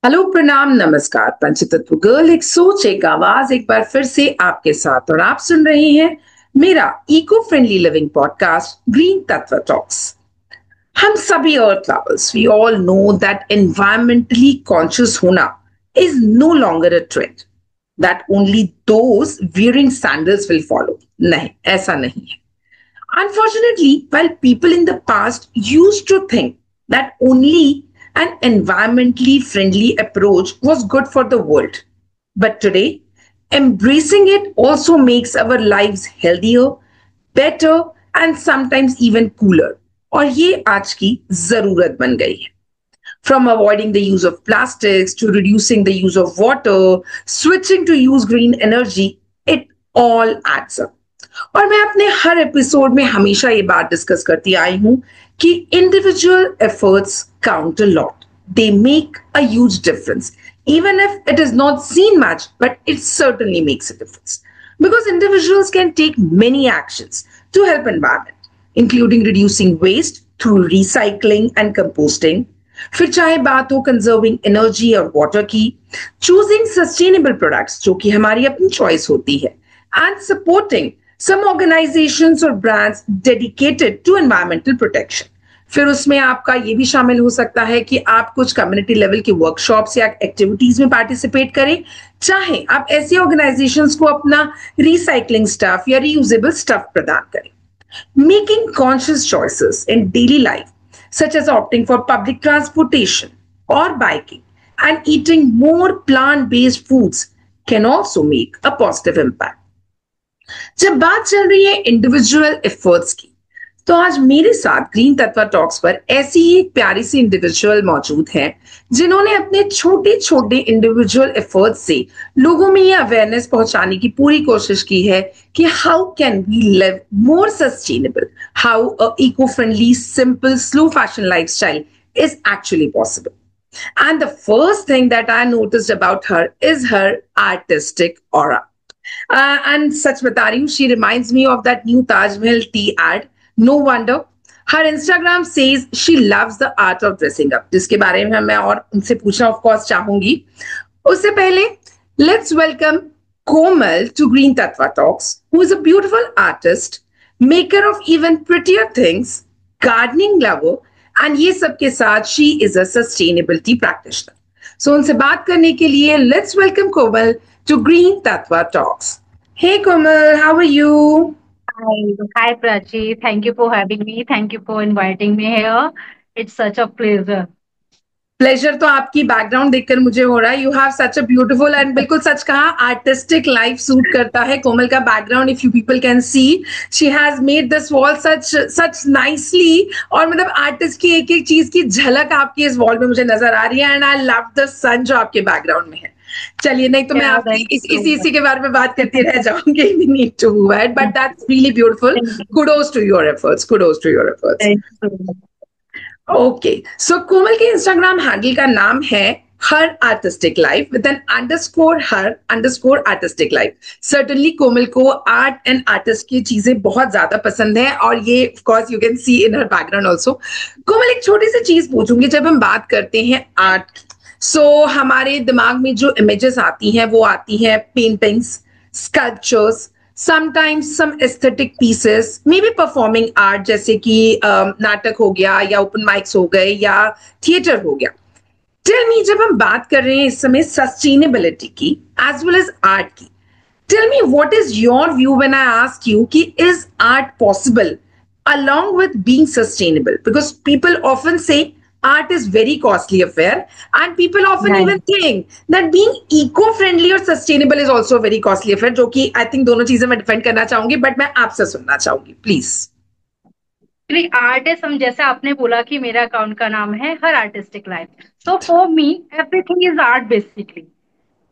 Hello, प्रणाम, नमस्कार। पंचतत्व गर्ल एक सोच, एक आवाज, एक बार फिर से आपके साथ। और आप सुन रहे हैं मेरा eco friendly living podcast green Tattva talks. हम सभी earth lovers, we all know that environmentally conscious होना is no longer a trend that only those wearing sandals will follow. नहीं, ऐसा नहीं है। Unfortunately, while people in the past used to think that only an environmentally friendly approach was good for the world, but today, embracing it also makes our lives healthier, better, and sometimes even cooler. और ये आज की जरूरत बन गई है. From avoiding the use of plastics to reducing the use of water, switching to use green energy, it all adds up. और मैं अपने हर एपिसोड में हमेशा ये बात डिस्कस करती आई हूं कि individual efforts count a lot. They make a huge difference. Even if it is not seen much, but it certainly makes a difference. Because individuals can take many actions to help environment, including reducing waste through recycling and composting. फिर चाहे बात हो conserving energy और water की, choosing sustainable products जो कि हमारी अपनी चॉइस होती है, and supporting some organizations or brands dedicated to environmental protection. फिर उसमें आपका ये भी शामिल हो सकता है कि आप कुछ कम्युनिटी लेवल के वर्कशॉप्स या एक्टिविटीज में पार्टिसिपेट करें, चाहे आप ऐसी ऑर्गेनाइजेशंस को अपना रिसाइकलिंग स्टफ या रीयूजेबल स्टफ प्रदान करें. Making conscious choices in daily life, such as opting for public transportation or biking and eating more plant-based foods, can also make a positive impact. जब बात चल रही है इंडिविजुअल एफर्ट्स की, तो आज मेरे साथ ग्रीन तत्व टॉक्स पर ऐसी ही एक प्यारी सी इंडिविजुअल मौजूद है जिन्होंने अपने छोटे छोटे इंडिविजुअल एफर्ट्स से लोगों में ये अवेयरनेस पहुंचाने की पूरी कोशिश की है कि how can we live more sustainable, how a eco friendly simple slow fashion lifestyle is actually possible. And the first thing that I noticed about her is her artistic aura. And सच बता रही हूँ, she reminds me of that new Taj Mahal tea ad. No wonder. Her Instagram says she loves the art of dressing up, जिसके बारे में मैं और उनसे पूछना ऑफ कोर्स चाहूंगी. उससे पहले let's welcome Komal to Green Tattva Talks, who is a beautiful artist, maker of even prettier things, gardening lover, and ये सब के साथ she is a sustainability practitioner. So उनसे बात करने के लिए let's welcome Komal to Green Tattva Talks. Hey Komal, how are you? Hi, Prachi. Thank you for having me. Thank you for inviting me here. It's such a pleasure. Pleasure तो आपकी background देखकर मुझे हो रहा है. You have such a beautiful and बिल्कुल सच कहा, artistic life suit करता है कोमल का background. If you people can see, she has made this wall such such nicely. और मतलब आर्टिस्ट की एक एक चीज की झलक आपकी इस वॉल में मुझे नजर आ रही है. एंड आई लव द सन जो आपके बैकग्राउंड में है. चलिए, नहीं तो मैं Yeah, आपकी thank you so इसी much. इसी के बारे में बात करती रह जाऊंगी. We need to move ahead, but that's really beautiful. Thank you. Kudos to your efforts, kudos to your efforts. Thank you so much. Okay, so Komal के इंस्टाग्राम हैंडल का नाम है her artistic life with N underscore her underscore artistic life. Certainly Komal को art and artist की चीजें बहुत ज्यादा पसंद है, और ये of course you can see in her background also. Komal, एक छोटी सी चीज पूछूंगी. जब हम बात करते हैं आर्ट, हमारे दिमाग में जो इमेजेस आती हैं वो आती हैं paintings, sculptures, sometimes some aesthetic pieces, maybe performing art जैसे कि नाटक हो गया या ओपन माइक्स हो गए या थिएटर हो गया. टेल मी, जब हम बात कर रहे हैं इस समय सस्टेनेबिलिटी की एज वेल एज आर्ट की, tell me what is your view when I ask you कि is art possible along with being sustainable? Because people often say art is very costly affair, and people often Right. even think that being eco-friendly or sustainable is also a very costly affair, जो कि I think दोनों चीजें मैं defend करना चाहूंगी, but मैं आपसे सुनना चाहूंगी प्लीज. Actually, artist, हम जैसे आपने बोला कि मेरा अकाउंट का नाम है her artistic life. So for me everything is art basically.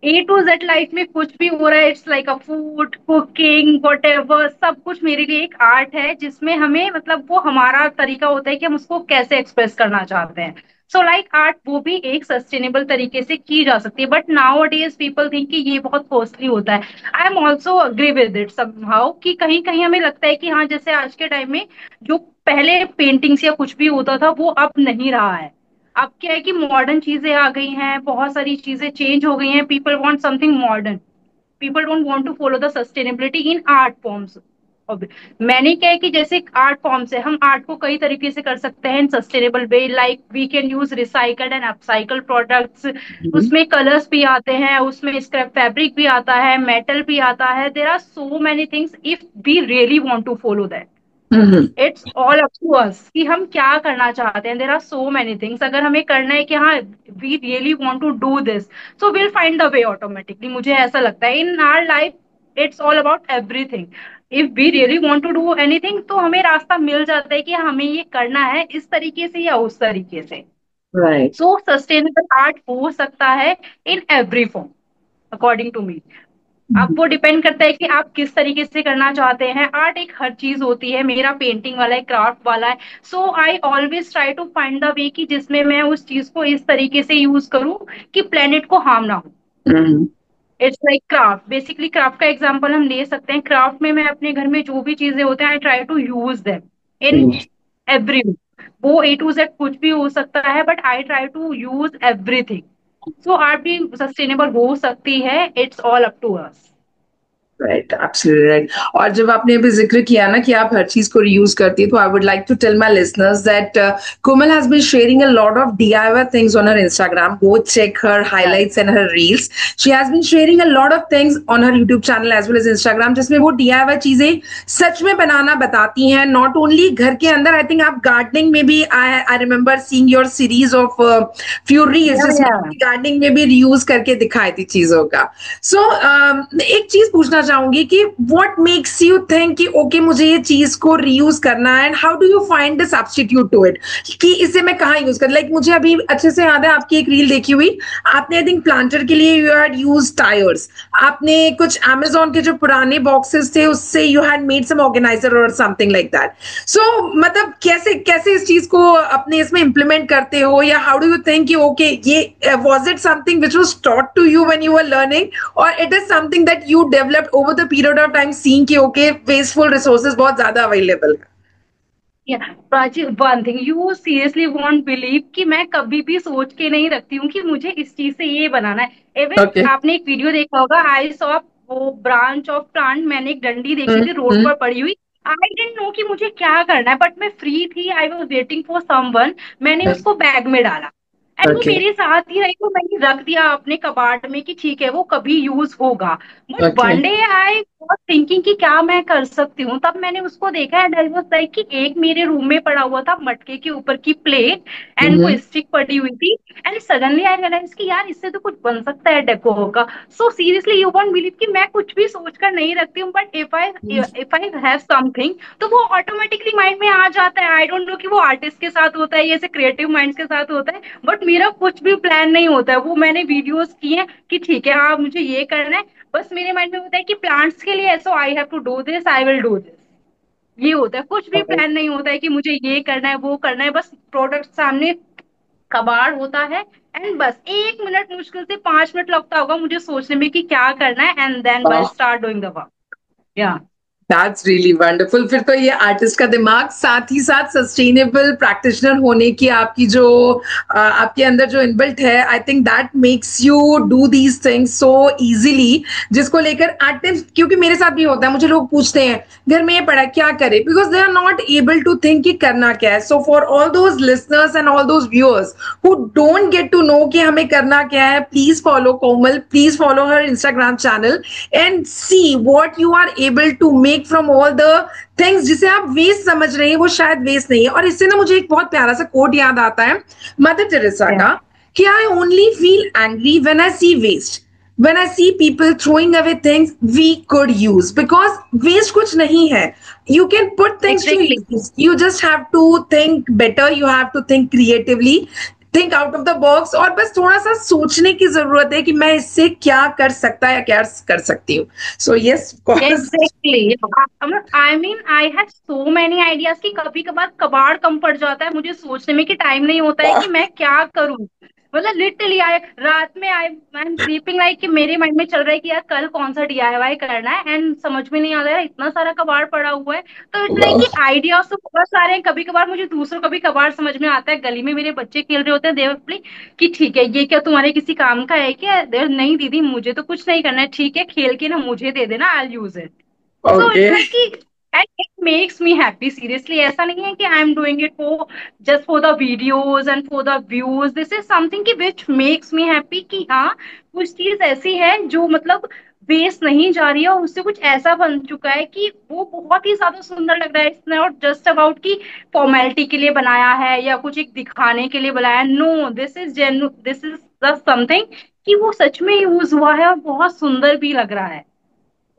A to Z life में कुछ भी हो रहा है, it's like a food, cooking, what सब कुछ मेरे लिए एक आर्ट है, जिसमें हमें मतलब वो हमारा तरीका होता है कि हम उसको कैसे एक्सप्रेस करना चाहते हैं. सो लाइक आर्ट वो भी एक सस्टेनेबल तरीके से की जा सकती है, but now days people think कि ये बहुत कॉस्टली होता है. I am also agree with it somehow कि कहीं कहीं हमें लगता है कि हाँ, जैसे आज के टाइम में जो पहले पेंटिंग्स या कुछ भी होता था वो अब नहीं रहा है. अब क्या है कि मॉडर्न चीजें आ गई हैं, बहुत सारी चीजें चेंज हो गई हैं, people want something modern, people don't want to follow the sustainability in art forms. मैंने क्या है कि जैसे आर्ट फॉर्म्स है, हम आर्ट को कई तरीके से कर सकते हैं in sustainable way, like we can use recycled and upcycled products. Hmm, उसमें कलर्स भी आते हैं, उसमें स्क्रैप फैब्रिक भी आता है, मेटल भी आता है, there are so many things if we really want to follow that. Hmm, it's all up to us कि हम क्या करना चाहते हैं। There are so many things, अगर हमें करना है कि हाँ we really want to do this, so will find the way automatically. मुझे ऐसा लगता है in our life it's all about everything. If we really want to do anything, तो हमें रास्ता मिल जाता है कि हमें ये करना है इस तरीके से या उस तरीके से। राइट। सो सस्टेनेबल आर्ट हो सकता है in every form, according to me. अब वो डिपेंड करता है कि आप किस तरीके से करना चाहते हैं। आर्ट एक हर चीज होती है, मेरा पेंटिंग वाला है, क्राफ्ट वाला है। So I always try to find the way कि जिसमें मैं उस चीज को इस तरीके से यूज करूं कि प्लेनेट को हार्म ना हो। Hmm, it's like craft, basically craft का एग्जांपल हम ले सकते हैं। क्राफ्ट में मैं अपने घर में जो भी चीजें होते हैं, I try to use them in every, वो ए टू जेड कुछ भी हो सकता है, but I try to use everything. So art भी सस्टेनेबल हो सकती है, it's all up to us. Right, absolutely right. और जब आपने अभी जिक्र किया ना कि आप हर चीज को रीयूज करती है, तो I would like to tell my listeners that Komal has been sharing a lot of DIY things on her Instagram. Go check her highlights and her reels. She has been sharing a lot of things on her YouTube channel as well as Instagram, जिसमें वो DIY चीजें सच में बनाना बताती हैं, not only घर के अंदर। I think आप गार्डनिंग में भी, I remember seeing your series of few reels, या जिसमें या गार्डनिंग में भी रीयूज करके दिखाई थी चीजों का। सो एक चीज पूछना चाहूंगी कि व्हाट मेक्स यू थिंक कि ओके मुझे ये चीज को रीयूज करना है, and how do you find the substitute to it, कि इसे मैं कहाँ यूज कर, लाइक मुझे अभी अच्छे से याद है आपकी एक रील देखी हुई, आपने आई थिंक प्लांटर के लिए यू हैड यूज टायर्स, आपने कुछ Amazon के जो पुराने बॉक्सेस थे उससे you had made some organizer और समथिंग लाइक दैट। सो मतलब कैसे कैसे इस चीज को अपने इसमें इंप्लीमेंट करते हो, या हाउ डू यू थिंक कि ओके ये was it something which was taught to you when you were learning, or it is something that you developed over the period of time seeing कि okay wasteful resources बहुत ज्यादा available है? या Prachi, one thing you seriously won't believe कि मैं कभी भी सोच के नहीं रखती हूँ कि मुझे इस चीज से ये बनाना है। Even Okay. आपने एक वीडियो देखा होगा, आई सॉ वो ब्रांच ऑफ प्लांट, मैंने एक डंडी देखी थी रोड हम्म, पर पड़ी हुई। आई डेंट नो कि मुझे क्या करना है, बट मैं फ्री थी, I was waiting for someone, मैंने उसको बैग में डाला एंड वो okay, मेरे साथ ही रही, तो मैंने रख दिया अपने कबाड़ में कि ठीक है वो कभी यूज होगा। But one okay. Day I was thinking कि क्या मैं कर सकती हूँ, तब मैंने उसको देखा एंड आई वॉज लाइक कि एक मेरे रूम में पड़ा हुआ था मटके के ऊपर की प्लेट एंड वो हम्म, स्टिक पड़ी हुई थी, एंड सडनली आई रियलाइज कि यार इससे तो कुछ बन सकता है डेकोर का। So seriously you won't believe कि मैं कुछ भी सोच कर नहीं रखती हूँ, but if I have something, तो वो ऑटोमेटिकली माइंड में आ जाता है। आई डोंट नो कि वो आर्टिस्ट के साथ होता है या ऐसे क्रिएटिव माइंड्स के साथ होता है, बट मेरा कुछ भी प्लान नहीं होता है। वो मैंने वीडियोस किए हैं कि ठीक है हाँ मुझे ये करना है, बस मेरे माइंड में होता है कि प्लांट्स के लिए so I have to do this, I will do this. ये होता है, कुछ भी right. प्लान नहीं होता है कि मुझे ये करना है वो करना है, बस प्रोडक्ट सामने, कबाड़ होता है, एंड बस 1 मिनट, मुश्किल से 5 मिनट लगता होगा मुझे सोचने में कि क्या करना है, एंड देन बस Wow. Start doing the work. या दैट्स रियली वंडरफुल। फिर तो ये आर्टिस्ट का दिमाग, साथ ही साथ सस्टेनेबल प्रैक्टिशनर होने की आपकी जो आपके अंदर जो इनबिल्ट है, I think that makes you do these things so easily, जिसको लेकर एट टाइम्स, क्योंकि मेरे साथ भी होता है, मुझे लोग पूछते हैं घर में ये पड़ा क्या करे, because they are not able to think कि करना क्या है। So for all those listeners and all those viewers who don't get to know कि हमें करना क्या है, please follow Komal, please follow her Instagram channel and see what you are able to make from all the things जिसे आप waste समझ रहे हैं वो शायद वेस्ट नहीं है। और इससे ना मुझे एक बहुत प्यारा सा कोट याद आता है मदर टेरेसा का, कि I only feel angry when I see waste, when I see people throwing away things we could use, because waste कुछ नहीं है, you can put things to exactly, use, you just have to think better, you have to think creatively, think out of the box, और बस थोड़ा सा सोचने की जरूरत है कि मैं इससे क्या कर सकता है या क्या कर सकती हूँ। सो yes, of course. Exactly. I mean I have so many ideas कि कभी कभार कबाड़ कम पड़ जाता है मुझे सोचने में कि टाइम नहीं होता है कि मैं क्या करूं। मतलब लिटरली आए रात में आई आई एम स्लीपिंग लाइक कि मेरे माइंड में चल रहा है कि यार कल कौन सा डीआईवाई करना है, एंड समझ में नहीं आ रहा है, इतना सारा कबाड़ पड़ा हुआ है। तो इट्स लाइक कि आइडियाज तो बहुत सारे हैं, कभी कभार मुझे दूसरों का भी कबाड़ समझ में आता है। गली में मेरे बच्चे खेल रहे होते हैं, देवप्ली कि ठीक है ये क्या तुम्हारे किसी काम का है क्या? नहीं दीदी मुझे तो कुछ नहीं करना है, ठीक है खेल के ना मुझे दे देना, I use it. So okay. It's like कि and it makes me happy seriously. ऐसा नहीं है कि I am doing it for just for the videos and for the views, this is something कि विच मेक्स मी हैप्पी कि हाँ कुछ चीज ऐसी है जो मतलब वेस्ट नहीं जा रही है, और उससे कुछ ऐसा बन चुका है कि वो बहुत ही ज्यादा सुंदर लग रहा है। इट्स नॉट जस्ट अबाउट कि फॉर्मेलिटी के लिए बनाया है या कुछ एक दिखाने के लिए बनाया है, no this is genuine, this is the something कि वो सच में यूज हुआ है और बहुत सुंदर भी लग रहा है।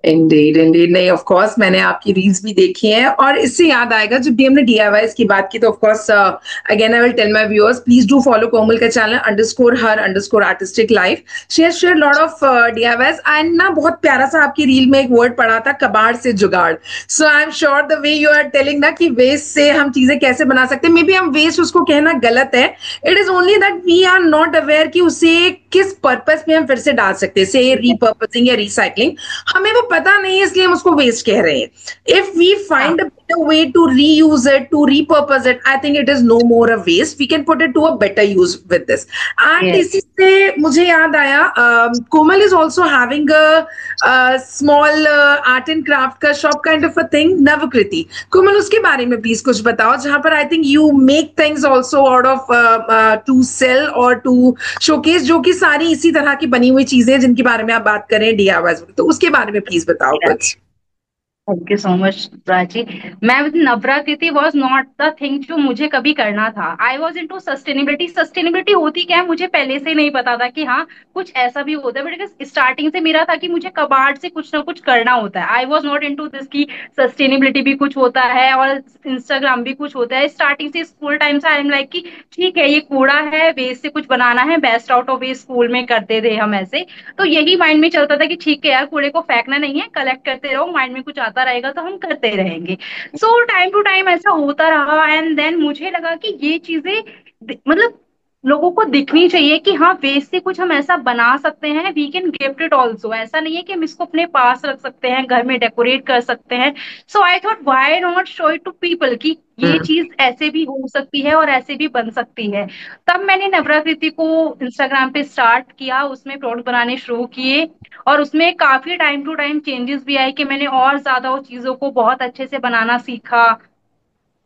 इंडीड इंडीड, नहीं ऑफ कोर्स मैंने आपकी रील्स भी देखी हैं। और इससे याद आएगा जब भी हमने डीआईवाईज की बात की, तो of course again I will tell my viewers, please do follow Komal का channel _her_artistic life। She has shared lot of DIYs, and ना बहुत प्यारा सा आपकी रील में एक वर्ड पढ़ा था, कबाड़ से जुगाड़। So I am sure the way you are telling ना कि वेस्ट से हम चीजें कैसे बना सकते हैं, मे बी हम वेस्ट उसको कहना गलत है। It is only that we are not aware कि उसे किस पर्पस में हम फिर से डाल सकते हैं, से रीपर्पसिंग या रिसाइकलिंग। हमें वो पता नहीं है इसलिए हम उसको वेस्ट कह रहे हैं। इफ वी हाँ find a better way to reuse it, to repurpose it, I think it is no more a waste. We can put it to a better use with this. And yes इसी से मुझे याद आया, Komal is also having a small art and craft का shop kind of a thing, Navkriti. Komal उसके बारे में please कुछ बताओ, जहां पर I think you make things also out of to sell और टू शोकेस, जो कि सारी इसी तरह की बनी हुई चीजें जिनके बारे में आप बात करें डीआईवाई, तो उसके बारे में प्लीज बताओ कुछ। Thank you so much Prachi. मैं नवराकृति वॉज नॉट द थिंग जो मुझे कभी करना था। I was into sustainability. Sustainability होती क्या है मुझे पहले से नहीं पता था कि हाँ कुछ ऐसा भी होता है, बट स्टार्टिंग से मेरा था कि मुझे कबाड़ से कुछ ना कुछ करना होता है। आई वॉज नॉट इनटू दिस की सस्टेनेबिलिटी भी कुछ होता है और इंस्टाग्राम भी कुछ होता है। स्टार्टिंग से स्कूल टाइम से आई एम लाइक कि ठीक है ये कूड़ा है, वेस्ट से कुछ बनाना है, best out of waste school में करते थे हम ऐसे। तो यही माइंड में चलता था कि ठीक है यार कूड़े को फेंकना नहीं है, कलेक्ट करते रहो, माइंड में कुछ आता रहेगा तो हम करते रहेंगे। सो टाइम टू टाइम ऐसा होता रहा, एंड देन मुझे लगा कि ये चीजें मतलब लोगों को दिखनी चाहिए कि हाँ वेस्ट से कुछ हम ऐसा बना सकते हैं, we can gift it also. ऐसा नहीं है कि हम इसको अपने पास रख सकते हैं, घर में डेकोरेट कर सकते हैं। So I thought why not show it to people कि ये हम्म। चीज ऐसे भी हो सकती है और ऐसे भी बन सकती है। तब मैंने नवराकृति को इंस्टाग्राम पे स्टार्ट किया, उसमें प्रोडक्ट बनाने शुरू किए, और उसमें काफी टाइम टू टाइम चेंजेस भी आए कि मैंने और ज्यादा उस चीजों को बहुत अच्छे से बनाना सीखा।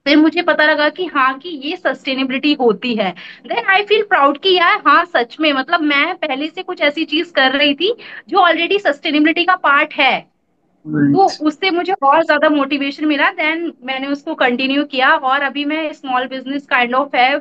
फिर मुझे पता लगा कि हाँ कि ये सस्टेनेबिलिटी होती है। देन आई फील प्राउड कि यार हाँ सच में मतलब मैं पहले से कुछ ऐसी चीज कर रही थी जो ऑलरेडी सस्टेनेबिलिटी का पार्ट है। तो राइट। उससे मुझे और ज्यादा मोटिवेशन मिला, देन मैंने उसको कंटिन्यू किया, और अभी मैं स्मॉल बिजनेस काइंड ऑफ है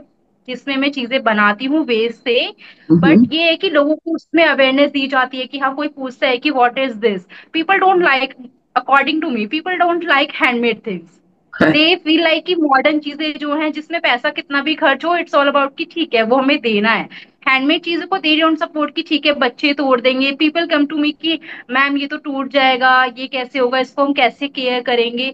जिसमें मैं चीजें बनाती हूँ वेस्ट से। बट ये है कि लोगों को उसमें अवेयरनेस दी जाती है कि हाँ कोई पूछता है कि what is this, people don't like, according to me people don't like handmade things. They feel like कि मॉडर्न चीजें जो हैं जिसमें पैसा कितना भी खर्च हो, इट्स ऑल अबाउट कि ठीक है वो हमें देना है। हैंडमेड चीजों को दे डोंट सपोर्ट कि ठीक है बच्चे तोड़ देंगे, पीपल कम टू मी कि मैम ये तो टूट जाएगा, ये कैसे होगा, इसको हम कैसे केयर करेंगे।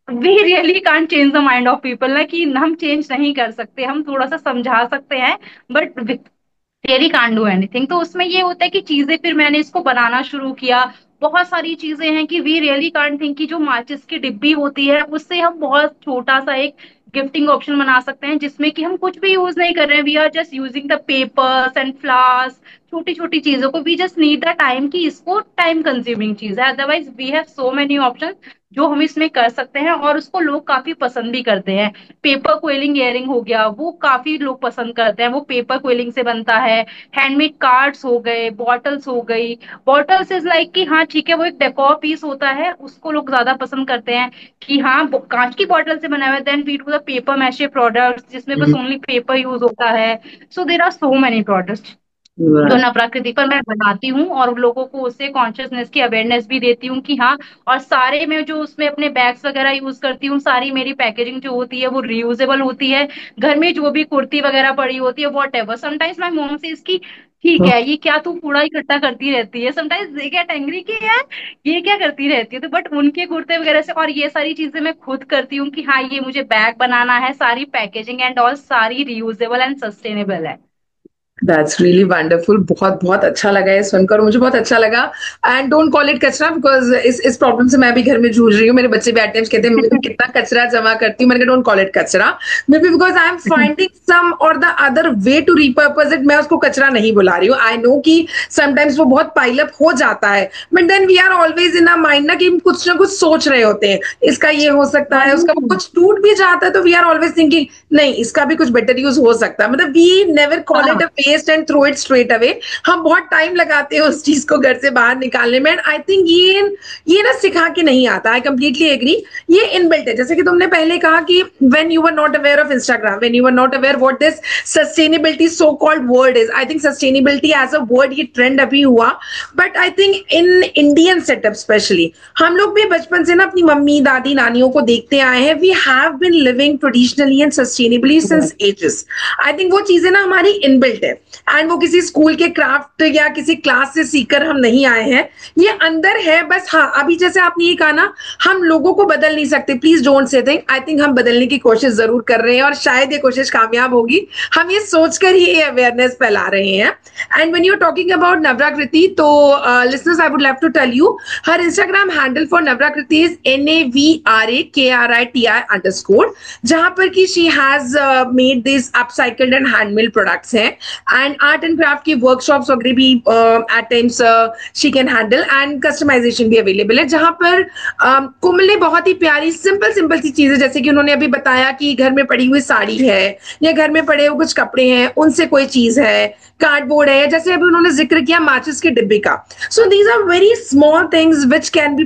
We really can't change the mind of people ना, कि हम चेंज नहीं कर सकते, हम थोड़ा सा समझा सकते हैं but really can't do anything. तो उसमें ये होता है कि चीजें फिर मैंने इसको बनाना शुरू किया। बहुत सारी चीजें हैं कि वी रियली कांट थिंक कि जो माचिस की डिब्बी होती है उससे हम बहुत छोटा सा एक गिफ्टिंग ऑप्शन बना सकते हैं जिसमें कि हम कुछ भी यूज नहीं कर रहे हैं, we are just using the papers and flowers, छोटी छोटी चीजों को। We just need the time कि इसको टाइम कंज्यूमिंग चीज है, otherwise we have so many option जो हम इसमें कर सकते हैं, और उसको लोग काफी पसंद भी करते हैं। पेपर क्वेलिंग इयरिंग हो गया, वो काफी लोग पसंद करते हैं, वो पेपर क्वेलिंग से बनता है। हैंडमेड कार्ड्स हो गए, बॉटल्स हो गई। बॉटल्स इज लाइक कि हाँ ठीक है वो एक डेकोर पीस होता है, उसको लोग ज्यादा पसंद करते हैं कि हाँ कांच की बॉटल से बना हुआ है। Then we do the paper mache products जिसमें बस ओनली पेपर यूज होता है। So there are so many products जो राइट। ना प्रकृति पर मैं बनाती हूँ, और लोगों को उससे कॉन्शियसनेस की अवेयरनेस भी देती हूँ कि हाँ। और सारे मैं जो उसमें अपने बैग्स वगैरह यूज करती हूँ, सारी मेरी पैकेजिंग जो होती है वो रीयूजेबल होती है। घर में जो भी कुर्ती वगैरह पड़ी होती है वॉट एवर, समटाइम्स माई मोम से इसकी ठीक है ये क्या तू कूड़ा इकट्ठा करती रहती है, समटाइम्स दे गेट एंग्री कि यार ये क्या करती रहती है। तो बट उनके कुर्ते वगैरह से और ये सारी चीजें मैं खुद करती हूँ कि हाँ ये मुझे बैग बनाना है, सारी पैकेजिंग एंड ऑल सारी रीयूजेबल एंड सस्टेनेबल है। That's really wonderful. बहुत बहुत अच्छा लगा ये सुनकर, मुझे बहुत अच्छा लगा। एंड डोंट कॉल इट कचरा, बिकॉज इस प्रॉब्लम से मैं भी घर में जूझ रही हूँ। मेरे बच्चे भी एट टाइम्स कहते हैं मम्मी तुम कितना कचरा जमा करती हूँ। मैंने कहा डोंट कॉल इट कचरा, maybe because I am finding some और the other way to repurpose it. मैं उसको कचरा नहीं बुला रही हूँ। आई नो कि समटाइम्स वो बहुत पाइलअप हो जाता है, but then we are always in a mind ना कि हम कुछ ना कुछ सोच रहे होते हैं, इसका ये हो सकता है, उसका कुछ टूट भी जाता है तो वी आर ऑलवेज थिंकिंग नहीं इसका भी कुछ बेटर यूज हो सकता है। मतलब we never call it a waste and throw it straight away. हम बहुत टाइम लगाते हैं उस चीज को घर से बाहर निकालने में। एंड आई थिंक ये ना सिखा के नहीं आता। आई कंप्लीटली एग्री, ये इनबिल्ट है। जैसे कि तुमने पहले कहा कि when you were not aware of Instagram, when you were not aware what this sustainability so called word is. I think sustainability as a word ये ट्रेंड अभी हुआ, but I think in Indian setup specially हम लोग भी बचपन से ना अपनी मम्मी दादी नानियों को देखते आए हैं। We have been living traditionally and sustainably since ages. I think वो चीजें ना हमारी इनबिल्ट है, एंड वो किसी स्कूल के क्राफ्ट या किसी क्लास से सीखकर हम नहीं आए हैं, ये अंदर है बस। हाँ, अभी जैसे आपने ये कहा ना, हम लोगों को बदल नहीं सकते, please don't say thing. I think हम बदलने की कोशिश जरूर कर रहे हैं और शायद ये कोशिश कामयाब होगी। हम ये सोचकर ही अवेयरनेस फैला रहे हैं। And when you are talking about Navrakriti, तो listeners I would love to tell you her Instagram handle for Navrakriti is NAVRAKRITI_, जहां पर कि she has made this upcycled and handmade products हैं, एंड आर्ट एंड क्राफ्ट की workshops वगैरह भी at times she can handle, and customization भी available है, जहां पर कोमल ने बहुत ही प्यारी सिंपल सिंपल सी चीजें, जैसे कि उन्होंने अभी बताया कि घर में पड़ी हुई साड़ी है या घर में पड़े हुए कुछ कपड़े हैं, उनसे कोई चीज है, कार्डबोर्ड है, जैसे अभी उन्होंने जिक्र किया माचिस के डिब्बे का। So these are very small things which can be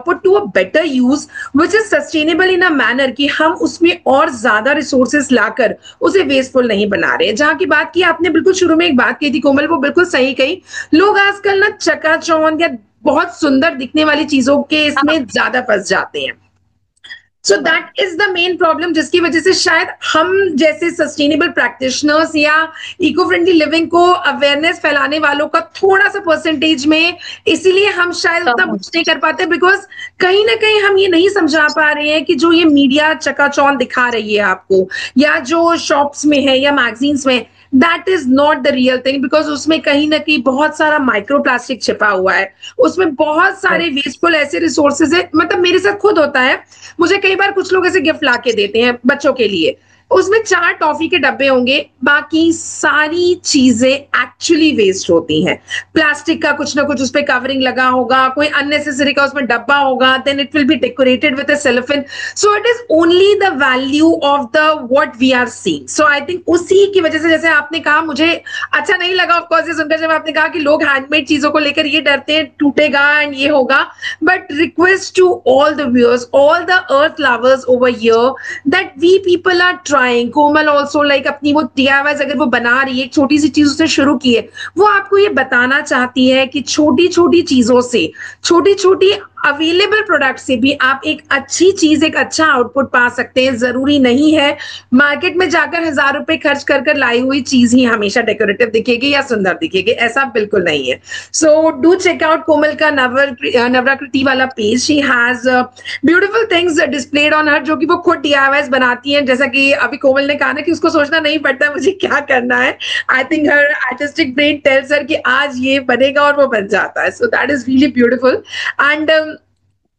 put to a better use, which is sustainable in a manner कि हम उसमें और ज्यादा रिसोर्सेस लाकर उसे वेस्टफुल नहीं बना रहे। जहां की बात की आपने बिल्कुल शुरू में एक बात कही थी कोमल, वो बिल्कुल सही कही। लोग आजकल ना चकाचौंध या बहुत सुंदर दिखने वाली चीजों के इसमें ज्यादा फंस जाते हैं। सो that is the main problem, जिसकी वजह से शायद हम जैसे सस्टेनेबल प्रैक्टिशनर्स या इको फ्रेंडली लिविंग को अवेयरनेस फैलाने वालों का थोड़ा सा परसेंटेज में, इसीलिए हम शायद उतना बुझ नहीं कर पाते, बिकॉज कहीं ना कहीं हम ये नहीं समझा पा रहे हैं कि जो ये मीडिया चकाचौंध दिखा रही है आपको, या जो शॉप्स में है या मैगजीन्स में, that is not the real thing, because उसमें कहीं ना कहीं बहुत सारा माइक्रो प्लास्टिक छिपा हुआ है, उसमें बहुत सारे वेस्टफुल ऐसे रिसोर्सेज है। मतलब मेरे साथ खुद होता है, मुझे कई बार कुछ लोग ऐसे गिफ्ट लाके देते हैं बच्चों के लिए, उसमें 4 टॉफी के डब्बे होंगे, बाकी सारी चीजें एक्चुअली वेस्ट होती हैं। प्लास्टिक का कुछ ना कुछ उस पर कवरिंग लगा होगा, कोई अननेसेसरी का उसमें डब्बा होगा, then it will be decorated with a cellophane. So it is only the value of the what we are seeing. So I think उसी की वजह से, जैसे आपने कहा, मुझे अच्छा नहीं लगा ऑफकोर्स ये सुनकर जब आपने कहा कि लोग हैंडमेड चीजों को लेकर ये डरते हैं टूटेगा एंड ये होगा, but request to all the viewers, all the earth lovers over here, that we people are Komal also like अपनी वो DIYs अगर वो बना रही है, एक छोटी सी चीज उसने शुरू की है, वो आपको ये बताना चाहती है कि छोटी छोटी चीजों से, छोटी छोटी अवेलेबल प्रोडक्ट से भी आप एक अच्छी चीज, एक अच्छा आउटपुट पा सकते हैं। जरूरी नहीं है मार्केट में जाकर 1000 रुपए खर्च कर कर लाई हुई चीज ही हमेशा डेकोरेटिव दिखेगी या सुंदर दिखेगी, ऐसा बिल्कुल नहीं है। सो डू चेक आउट कोमल का नवराकृति वाला page. She has beautiful things displayed on her, जो कि वो खुद DIYs बनाती हैं। जैसा कि अभी कोमल ने कहा ना कि उसको सोचना नहीं पड़ता है मुझे क्या करना है। I think her artistic brain tells her कि आज ये बनेगा और वो बन जाता है। So that is really beautiful. And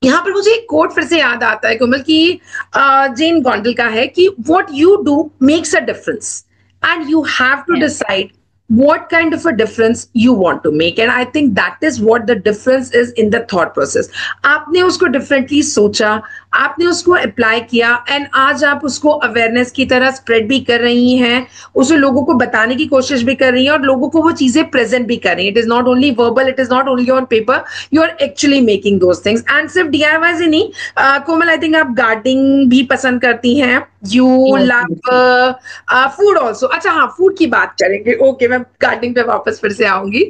यहाँ पर मुझे एक कोट फिर से याद आता है कोमल की, जेन गॉन्डल का है कि what you do makes a difference and you have to decide what kind of a difference you want to make, and I think that is what the difference is in the thought process. आपने उसको differently सोचा, आपने उसको apply किया, and आज आप उसको awareness की तरह स्प्रेड भी कर रही हैं, उसे लोगों को बताने की कोशिश भी कर रही हैं और लोगों को वो चीजें प्रेजेंट भी कर रही हैं। It is not only verbal, it is not only on paper, you are actually making those things. And सिर्फ DIYs ही नहीं, कोमल आई थिंक आप गार्डनिंग भी पसंद करती हैं, यू लव फूड ऑल्सो। अच्छा हाँ, फूड की बात करेंगे, ओके मैं गार्डनिंग पे वापस फिर से आऊंगी।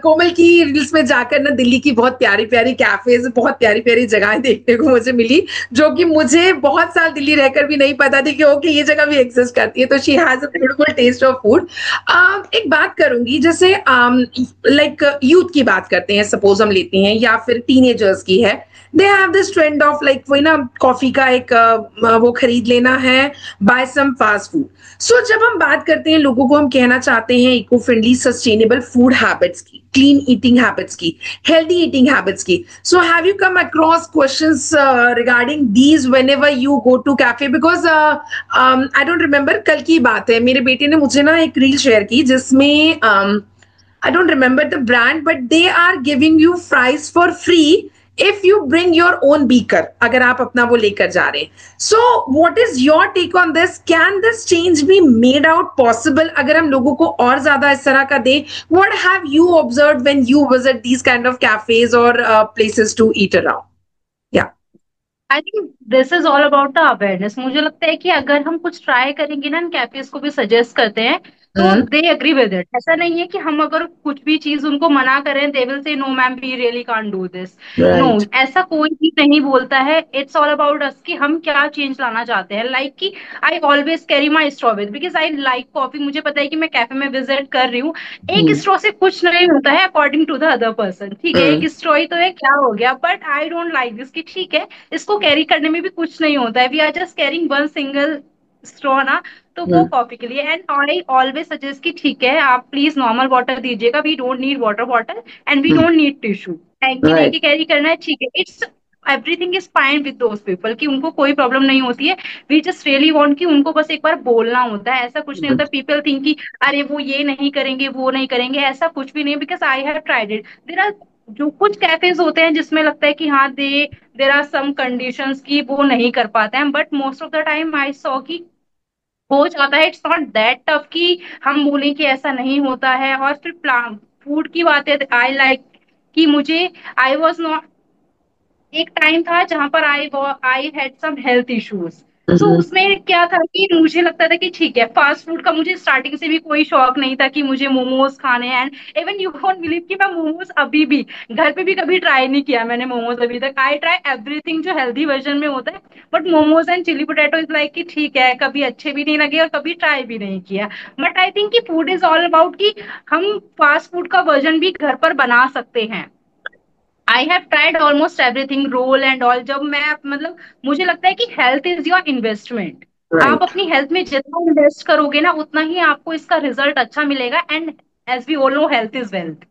कोमल की रील्स में जाकर ना दिल्ली की बहुत प्यारी प्यारी कैफेज, बहुत प्यारी प्यारी जगहें देखने को मुझे मिली, जो कि मुझे बहुत साल दिल्ली रहकर भी नहीं पता थी कि ओके ये जगह भी एग्जिस्ट करती है। तो she has a beautiful taste of food. एक बात करूंगी, जैसे लाइक यूथ की बात करते हैं, सपोज हम लेते हैं, या फिर टीनेजर्स की है, they have this trend of like वही ना, कॉफी का एक वो खरीद लेना है, बाय सम फास्ट फूड। सो जब हम बात करते हैं, लोगों को हम कहना चाहते हैं eco friendly sustainable food habits की, क्लीन ईटिंग हैबिट्स की, हेल्दी ईटिंग हैबिट्स की, so have you come across questions regarding these whenever you go to cafe? Because I don't remember, कल की बात है, मेरे बेटे ने मुझे ना एक रील शेयर की जिसमें I don't remember the brand, but they are giving you fries for free if you bring your own beaker, अगर आप अपना वो लेकर जा रहे हैं। So what is your take on this? Can this change be made out possible अगर हम लोगों को और ज्यादा इस तरह का दें? What have you observed when you visit these kind of cafes or places to eat around? Yeah. I think this is all about the awareness. मुझे लगता है कि अगर हम कुछ ट्राई करेंगे ना, कैफेज को भी सजेस्ट करते हैं, तो Hmm. They agree with it. ऐसा नहीं है कि हम अगर कुछ भी चीज उनको मना करें, they will say no ma'am we really can't do this. No, Right. ऐसा कोई भी नहीं बोलता है। इट्स ऑल अबाउट अस कि हम क्या चेंज लाना चाहते हैं। लाइक कि I always carry my straw with, because I like coffee. मुझे पता है कि मैं कैफे में विजिट कर रही हूँ, एक Hmm. स्ट्रॉ से कुछ नहीं होता है according to the other person. ठीक है, Hmm. एक स्ट्रॉ ही तो है, क्या हो गया, but I don't like this कि ठीक है, इसको कैरी करने में भी कुछ नहीं होता है। We are just carrying one single straw ना, तो वो Hmm. कॉफी के लिए। एंड आई ऑलवेज सजेस्ट कि ठीक है, आप प्लीज नॉर्मल वाटर दीजिएगा, we don't need water bottle and we Hmm. Don't need tissue. Thank you Right. लेके कैरी करना है, ठीक है, it's everything is fine with those people, कि उनको कोई प्रॉब्लम नहीं होती है। वी जस्ट रियली वांट कि उनको बस एक बार बोलना होता है, ऐसा कुछ नहीं Hmm. होता। पीपल थिंक कि अरे वो ये नहीं करेंगे, वो नहीं करेंगे, ऐसा कुछ भी नहीं। Because I have tried it. There are जो कुछ कैफेज होते हैं जिसमें लगता है कि हाँ दे देर आर सम कंडीशंस की वो नहीं कर पाते हैं, but most of the time I saw कि हो जाता है। इट्स नॉट दैट टफ कि हम बोलें कि ऐसा नहीं होता है। और फिर प्लान फूड की बात है, आई लाइक कि मुझे आई वॉज नॉट, एक टाइम था जहां पर I had some health issues. So Hmm. उसमें क्या था कि मुझे लगता था कि ठीक है, फास्ट फूड का मुझे स्टार्टिंग से भी कोई शौक नहीं था कि मुझे मोमोज खाने हैं। And even you won't believe कि मैं मोमोज अभी भी घर पे भी कभी ट्राई नहीं किया मैंने मोमोज अभी तक। आई ट्राई एवरीथिंग जो हेल्दी वर्जन में होता है, but momos and chilli potato is like कि ठीक है, कभी अच्छे भी नहीं लगे और कभी ट्राई भी नहीं किया। बट आई थिंक कि फूड इज ऑल अबाउट कि हम फास्ट फूड का वर्जन भी घर पर बना सकते हैं। I have tried almost everything, roll and all. जब मैं मतलब मुझे लगता है कि हेल्थ इज योर इन्वेस्टमेंट। आप Right. अपनी हेल्थ में जितना इन्वेस्ट करोगे ना, उतना ही आपको इसका रिजल्ट अच्छा मिलेगा। And as we all know, health is wealth.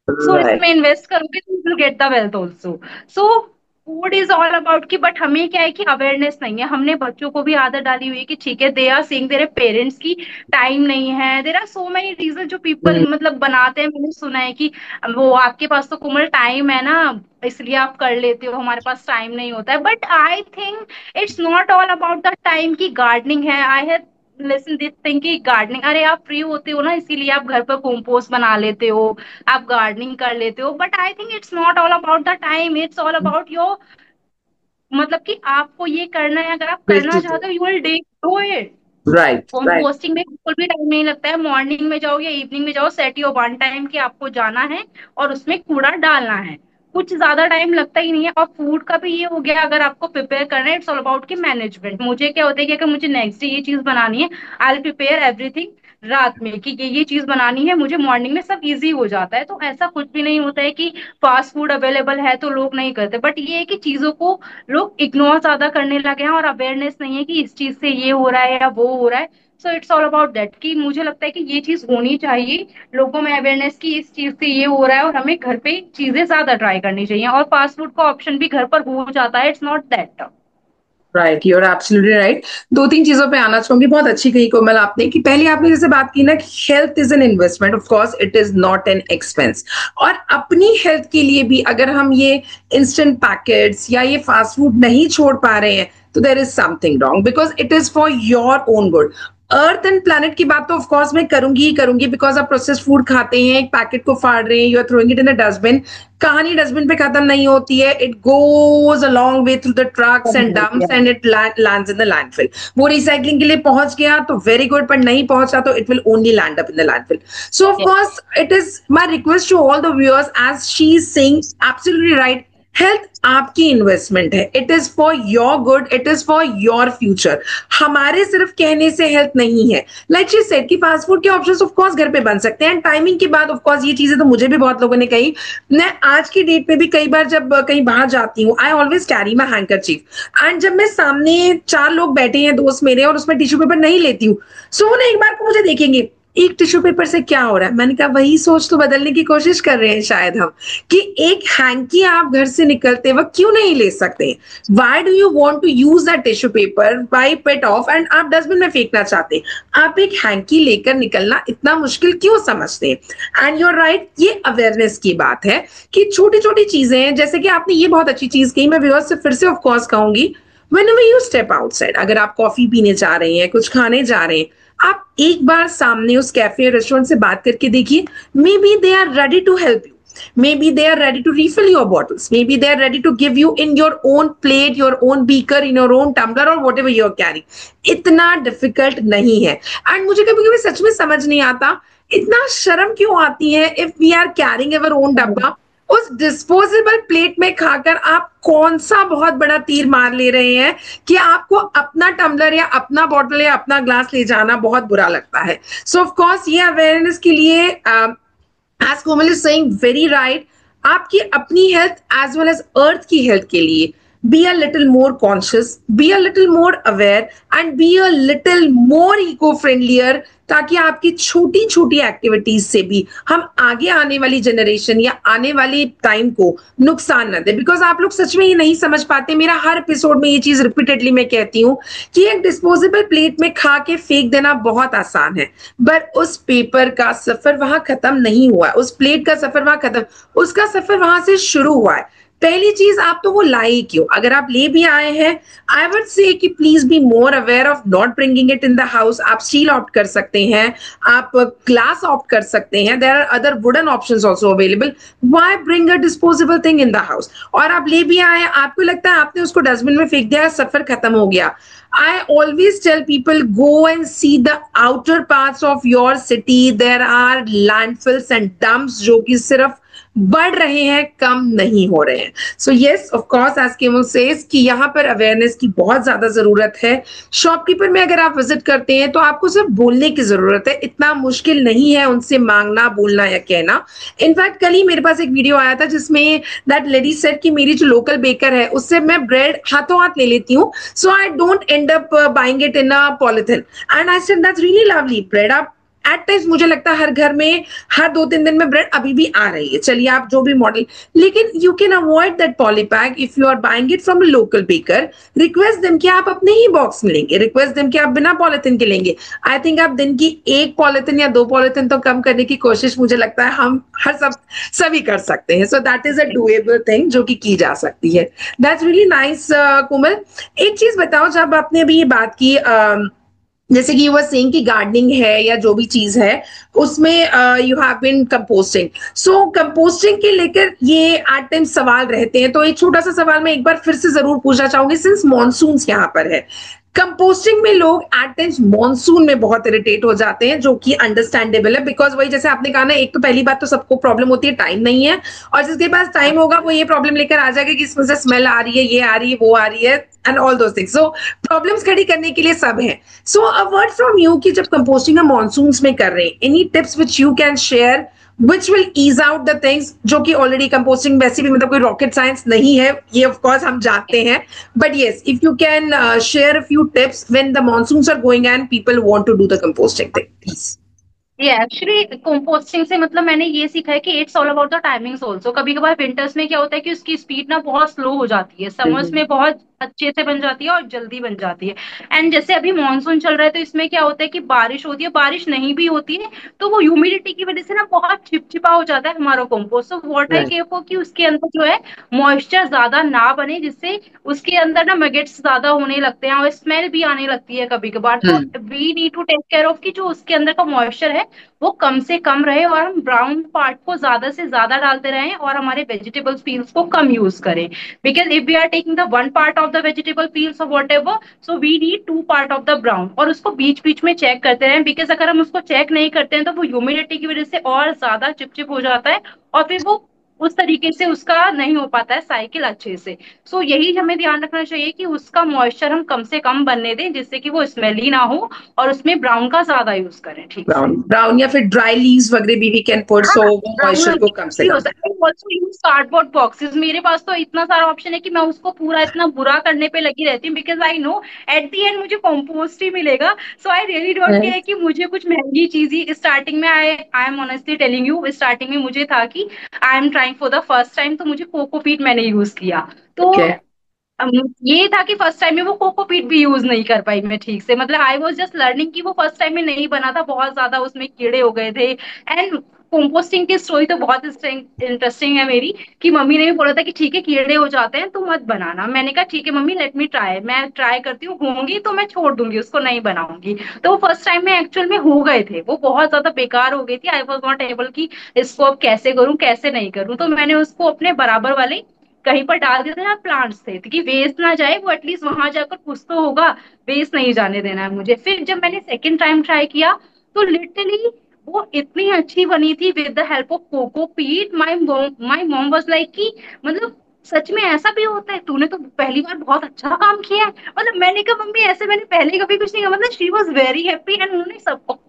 So Right. इसमें इन्वेस्ट करोगे तो you will get the wealth also. So food is all about कि, बट हमें क्या है कि अवेयरनेस नहीं है। हमने बच्चों को भी आदत डाली हुई है कि ठीक है, they are saying their parents की टाइम नहीं है। There are so many reason जो पीपल Hmm. मतलब बनाते हैं। मैंने सुना है कि वो आपके पास तो कोमल टाइम है ना, इसलिए आप कर लेते हो, हमारे पास टाइम नहीं होता है। But I think it's not all about the time की गार्डनिंग है। I have listen this thing की गार्डनिंग, अरे आप फ्री होते हो ना, इसीलिए आप घर पर कंपोस्ट बना लेते हो, आप गार्डनिंग कर लेते हो। But I think it's not all about the time, it's all about your, मतलब कि आपको ये करना है, अगर आप Way करना to do. चाहते हो you will do it. Right. Right. Composting में बिल्कुल भी टाइम नहीं लगता है। मॉर्निंग में जाओ या इवनिंग में जाओ, सेट योर वन टाइम कि आपको जाना है और उसमें कूड़ा डालना है। कुछ ज्यादा टाइम लगता ही नहीं है। और फूड का भी ये हो गया, अगर आपको प्रिपेयर करना है, इट्स ऑल अबाउट की मैनेजमेंट। मुझे क्या होता है कि अगर मुझे नेक्स्ट डे ये चीज बनानी है, आई विल प्रिपेयर एवरीथिंग रात में कि ये चीज बनानी है मुझे, मॉर्निंग में सब इजी हो जाता है। तो ऐसा कुछ भी नहीं होता है कि फास्ट फूड अवेलेबल है तो लोग नहीं करते। बट ये है कि चीजों को लोग इग्नोर ज्यादा करने लगे हैं, और अवेयरनेस नहीं है कि इस चीज से ये हो रहा है या वो हो रहा है। सो इट्स ऑल अबाउट दैट कि मुझे लगता है कि ये चीज होनी चाहिए लोगों में, अवेयरनेस की इस चीज से ये हो रहा है और हमें घर पे चीजें ज्यादा ट्राई करनी चाहिए। और फास्ट फूड का ऑप्शन भी घर पर हो जाता है, it's not that. Right, you are absolutely right. दो तीन चीजों पे आना चाहूंगी, बहुत अच्छी कही कोमल आपने, कि पहले आपने जैसे बात की ना, health is an investment, of course it is not an expense. और अपनी हेल्थ के लिए भी अगर हम ये इंस्टेंट पैकेट्स या ये फास्ट फूड नहीं छोड़ पा रहे हैं, तो there is something wrong, because it is for your own good. Earth and planet की बात तो ऑफ कोर्स मैं करूंगी ही करूंगी, बिकॉज आप प्रोसेस्ड फूड खाते हैं, एक पैकेट को फाड़ रहे हैं, you are throwing it in the dustbin. कहानी डस्टबिन पे खत्म नहीं होती है, it goes a long way through the trucks and dumps and it lands in the landfill. वो रिसाइकलिंग के लिए पहुंच गया तो वेरी गुड, पर नहीं पहुंचा तो it will only land up in the landfill. So of course it is my request to all the viewers, as she is saying absolutely right, health आपकी इन्वेस्टमेंट है, it is for your good, it is for your future. हमारे सिर्फ कहने से health नहीं है। Like she said कि fast food के ऑप्शंस ऑफ कोर्स घर पे बन सकते हैं, टाइमिंग की बात ऑफ कोर्स, ये चीजें तो मुझे भी बहुत लोगों ने कही। मैं आज की डेट में भी कई बार जब कहीं बाहर जाती हूँ, I always carry my handkerchief, and जब मैं सामने 4 लोग बैठे हैं दोस्त मेरे और उसमें टिश्यू पेपर नहीं लेती हूँ, सो वो ना एक बार को मुझे देखेंगे, एक टिश्यू पेपर से क्या हो रहा है। मैंने कहा वही सोच तो बदलने की कोशिश कर रहे हैं शायद हम, कि एक हैंकी आप घर से निकलते वक्त क्यों नहीं ले सकते। Why do you want to use that tissue paper, wipe it off and आप डस्टबिन में फेंकना चाहते हैं, आप एक हैंकी लेकर निकलना इतना मुश्किल क्यों समझते हैं। एंड यूर राइट, ये अवेयरनेस की बात है कि छोटी छोटी चीजें हैं, जैसे कि आपने ये बहुत अच्छी चीज कही, मैं व्यूअर्स से फिर से ऑफकोर्स कहूंगी, whenever you step outside, अगर आप कॉफी पीने जा रहे हैं, कुछ खाने जा रहे हैं, आप एक बार सामने उस कैफे रेस्टोरेंट से बात करके देखिए, maybe they are ready to help you, maybe they are ready to refill your bottles, maybe they are ready to give you in your own plate, your own beaker, in your own tumbler or whatever you are carrying। इतना difficult नहीं है। And मुझे कभी कभी सच में समझ नहीं आता, इतना शर्म क्यों आती है, if we are carrying our own डब्बा, उस डिस्पोजेबल प्लेट में खाकर आप कौन सा बहुत बड़ा तीर मार ले रहे हैं कि आपको अपना टम्बलर या अपना बॉटल या अपना ग्लास ले जाना बहुत बुरा लगता है। सो ऑफ कोर्स ये अवेयरनेस के लिए, as Komal is saying very right, आपकी अपनी health as well as earth की हेल्थ के लिए be a little more conscious, be a little more aware and be a little more eco friendlier, ताकि आपकी छोटी छोटी एक्टिविटीज से भी हम आगे आने वाली जनरेशन या आने वाले टाइम को नुकसान न दे। बिकॉज आप लोग सच में ये नहीं समझ पाते, मेरा हर एपिसोड में ये चीज रिपीटेडली मैं कहती हूँ कि एक डिस्पोजेबल प्लेट में खा के फेंक देना बहुत आसान है, पर उस पेपर का सफर वहां खत्म नहीं हुआ है, उस प्लेट का सफर वहां खत्म, उसका सफर वहां से शुरू हुआ है। पहली चीज, आप तो वो लाए क्यों, अगर आप ले भी आए हैं, आई वुड से कि please be more aware of not bringing it in the house. आप स्टील ऑप्ट कर सकते हैं, आप ग्लास ऑप्ट कर सकते हैं, there are other wooden options also available. Why bring a disposable thing in the house. और आप ले भी आए, आपको लगता है आपने उसको डस्टबिन में फेंक दिया, सफर खत्म हो गया। I always tell people, go and see the outer parts of your city. There are landfills and dumps जो कि सिर्फ बढ़ रहे हैं, कम नहीं हो रहे हैं। So yes, of course, as Komal says कि यहाँ पर अवेयरनेस की बहुत ज्यादा जरूरत है। शॉपकीपर में अगर आप विजिट करते हैं तो आपको सिर्फ बोलने की जरूरत है, इतना मुश्किल नहीं है उनसे मांगना, बोलना या कहना। इनफैक्ट कल ही मेरे पास एक वीडियो आया था जिसमें दैट लेडी सेड कि मेरी जो लोकल बेकर है उससे मैं ब्रेड हाथों हाथ ले लेती हूँ, so I don't end up buying it in a polythene. And I said that's really lovely. Bread आप एट टाइम्स, मुझे लगता है हर घर में हर 2-3 दिन में ब्रेड अभी भी आ रही है, चलिए आप जो भी मॉडल, लेकिन you can avoid that polypack if you are buying it from a local baker. Request them कि आप अपने ही बॉक्स में लेंगे, रिक्वेस्ट देम कि आप बिना पॉलिथिन के लेंगे। आई थिंक आप दिन की 1 पॉलिथिन या 2 पॉलिथिन तो कम करने की कोशिश, मुझे लगता है हम सभी कर सकते हैं। सो that is a doable thing जो कि की जा सकती है। That's really nice. कोमल, एक चीज बताओ, जब आपने अभी ये बात की, जैसे कि यू वर सेइंग कि गार्डनिंग है या जो भी चीज है उसमें you have been composting, so composting के लेकर ये एट टाइम सवाल रहते हैं, तो एक छोटा सा सवाल मैं एक बार फिर से जरूर पूछना चाहूंगी, सिंस मॉनसून यहाँ पर है। कंपोस्टिंग में लोग एट टाइम्स मॉनसून में बहुत इरिटेट हो जाते हैं, जो कि अंडरस्टैंडेबल है, बिकॉज वही जैसे आपने कहा ना, एक तो पहली बात तो सबको प्रॉब्लम होती है, टाइम नहीं है, और जिसके पास टाइम होगा वो ये प्रॉब्लम लेकर आ जाएगा कि इसमें से स्मेल आ रही है, ये आ रही है, वो आ रही है, and all those things. So problems खड़ी करने के लिए सब है। सो अ वर्ड फ्रॉम यू कि जब कंपोस्टिंग हम मॉनसून में कर रहे हैं, any tips which you can share which will ease out the things, जो कि ऑलरेडी कंपोस्टिंग वैसे भी मतलब कोई रॉकेट साइंस नहीं है, ये ऑफ कोर्स हम जानते हैं, but yes, if you can share a few tips when the monsoons are going and people want to do the composting thing, please. ये एक्चुअली कंपोस्टिंग से मतलब मैंने ये सीखा है कि it's all about the timings also. कभी कभार विंटर्स में क्या होता है कि उसकी स्पीड ना बहुत स्लो हो जाती है, समर्स में बहुत अच्छे से बन जाती है और जल्दी बन जाती है। एंड जैसे अभी मानसून चल रहा है तो इसमें क्या होता है कि बारिश होती है, बारिश नहीं भी होती है तो वो ह्यूमिडिटी की वजह से ना बहुत चिपचिपा हो जाता है हमारा कंपोस्ट। तो व्हाट आई केयर फॉर कि उसके अंदर जो है मॉइस्चर ज्यादा ना बने, जिससे उसके अंदर ना मैगेट्स ज्यादा होने लगते हैं और स्मेल भी आने लगती है कभी कभार। तो we need to take care of कि जो उसके अंदर का मॉइस्चर है वो कम से कम रहे और हम ब्राउन पार्ट को ज्यादा से ज्यादा डालते रहें और हमारे वेजिटेबल पील्स को कम यूज करें। Because if we are taking the 1 part of the vegetable peels और whatever, so we need 2 part of the brown, और उसको बीच बीच में चेक करते रहें। बिकॉज अगर हम उसको चेक नहीं करते हैं तो वो ह्यूमिडिटी की वजह से और ज्यादा चिपचिप हो जाता है और फिर वो उस तरीके से उसका नहीं हो पाता है साइकिल अच्छे से। सो यही हमें ध्यान रखना चाहिए कि उसका मॉइस्चर हम कम से कम बनने दें, जिससे कि वो स्मेली ना हो, और उसमें ब्राउन का ज्यादा यूज करें ठीक से। ब्राउन ब्राउन या फिर ड्राई लीव्स वगैरह भी वी कैन पुट, हाँ, सो वो ब्राउन मॉइस्चर को कम से भी हो कम। सकता है। Also use cardboard boxes. मेरे पास तो इतना सारा ऑप्शन है कि मैं उसको पूरा इतना बुरा करने पे लगी रहती हूँ, because I know at the end मुझे कॉम्पोस्ट ही मिलेगा। सो आई रियली डोंट है। केयर कि मुझे कुछ महंगी चीज ही स्टार्टिंग में, I am honestly telling you, starting में मुझे था कि I am trying for the first time, तो मुझे कोकोपीट मैंने यूज किया। तो ओके। अम, ये था कि फर्स्ट टाइम में वो कोकोपीट भी यूज नहीं कर पाई मैं ठीक से, मतलब आई वाज जस्ट लर्निंग कि वो फर्स्ट टाइम में नहीं बना था, बहुत ज्यादा उसमें कीड़े हो गए थे। एंड कंपोस्टिंग की स्टोरी तो बहुत इंटरेस्टिंग है मेरी, कि मम्मी ने भी बोला था कि ठीक है कीड़े हो जाते हैं तो मत बनाना। मैंने कहा ठीक है मम्मी, लेट मी ट्राई, मैं ट्राई करती हूँ, होंगी तो मैं छोड़ दूंगी उसको, नहीं बनाऊंगी। तो वो फर्स्ट टाइम में एक्चुअल में हो गए थे, वो बहुत ज्यादा बेकार हो गई थी। आई वॉज नॉट एबल कि इसको अब कैसे करूं कैसे नहीं करूं, तो मैंने उसको अपने बराबर वाले कहीं पर डाल दिया था जहाँ प्लांट्स थे, कि वेस्ट ना जाए, वो एटलीस्ट वहां जाकर कुछ तो होगा, वेस्ट नहीं जाने देना है मुझे। फिर जब मैंने सेकेंड टाइम ट्राई किया, तो लिटरली वो इतनी अच्छी बनी थी with the help of cocopeat. My mom was like कि मतलब सच में ऐसा भी होता है, तूने तो पहली बार बहुत अच्छा काम किया है। मतलब मैंने कहा मम्मी ऐसे मैंने पहले कभी कुछ नहीं किया, मतलब she was very happy. And उन्होंने सबको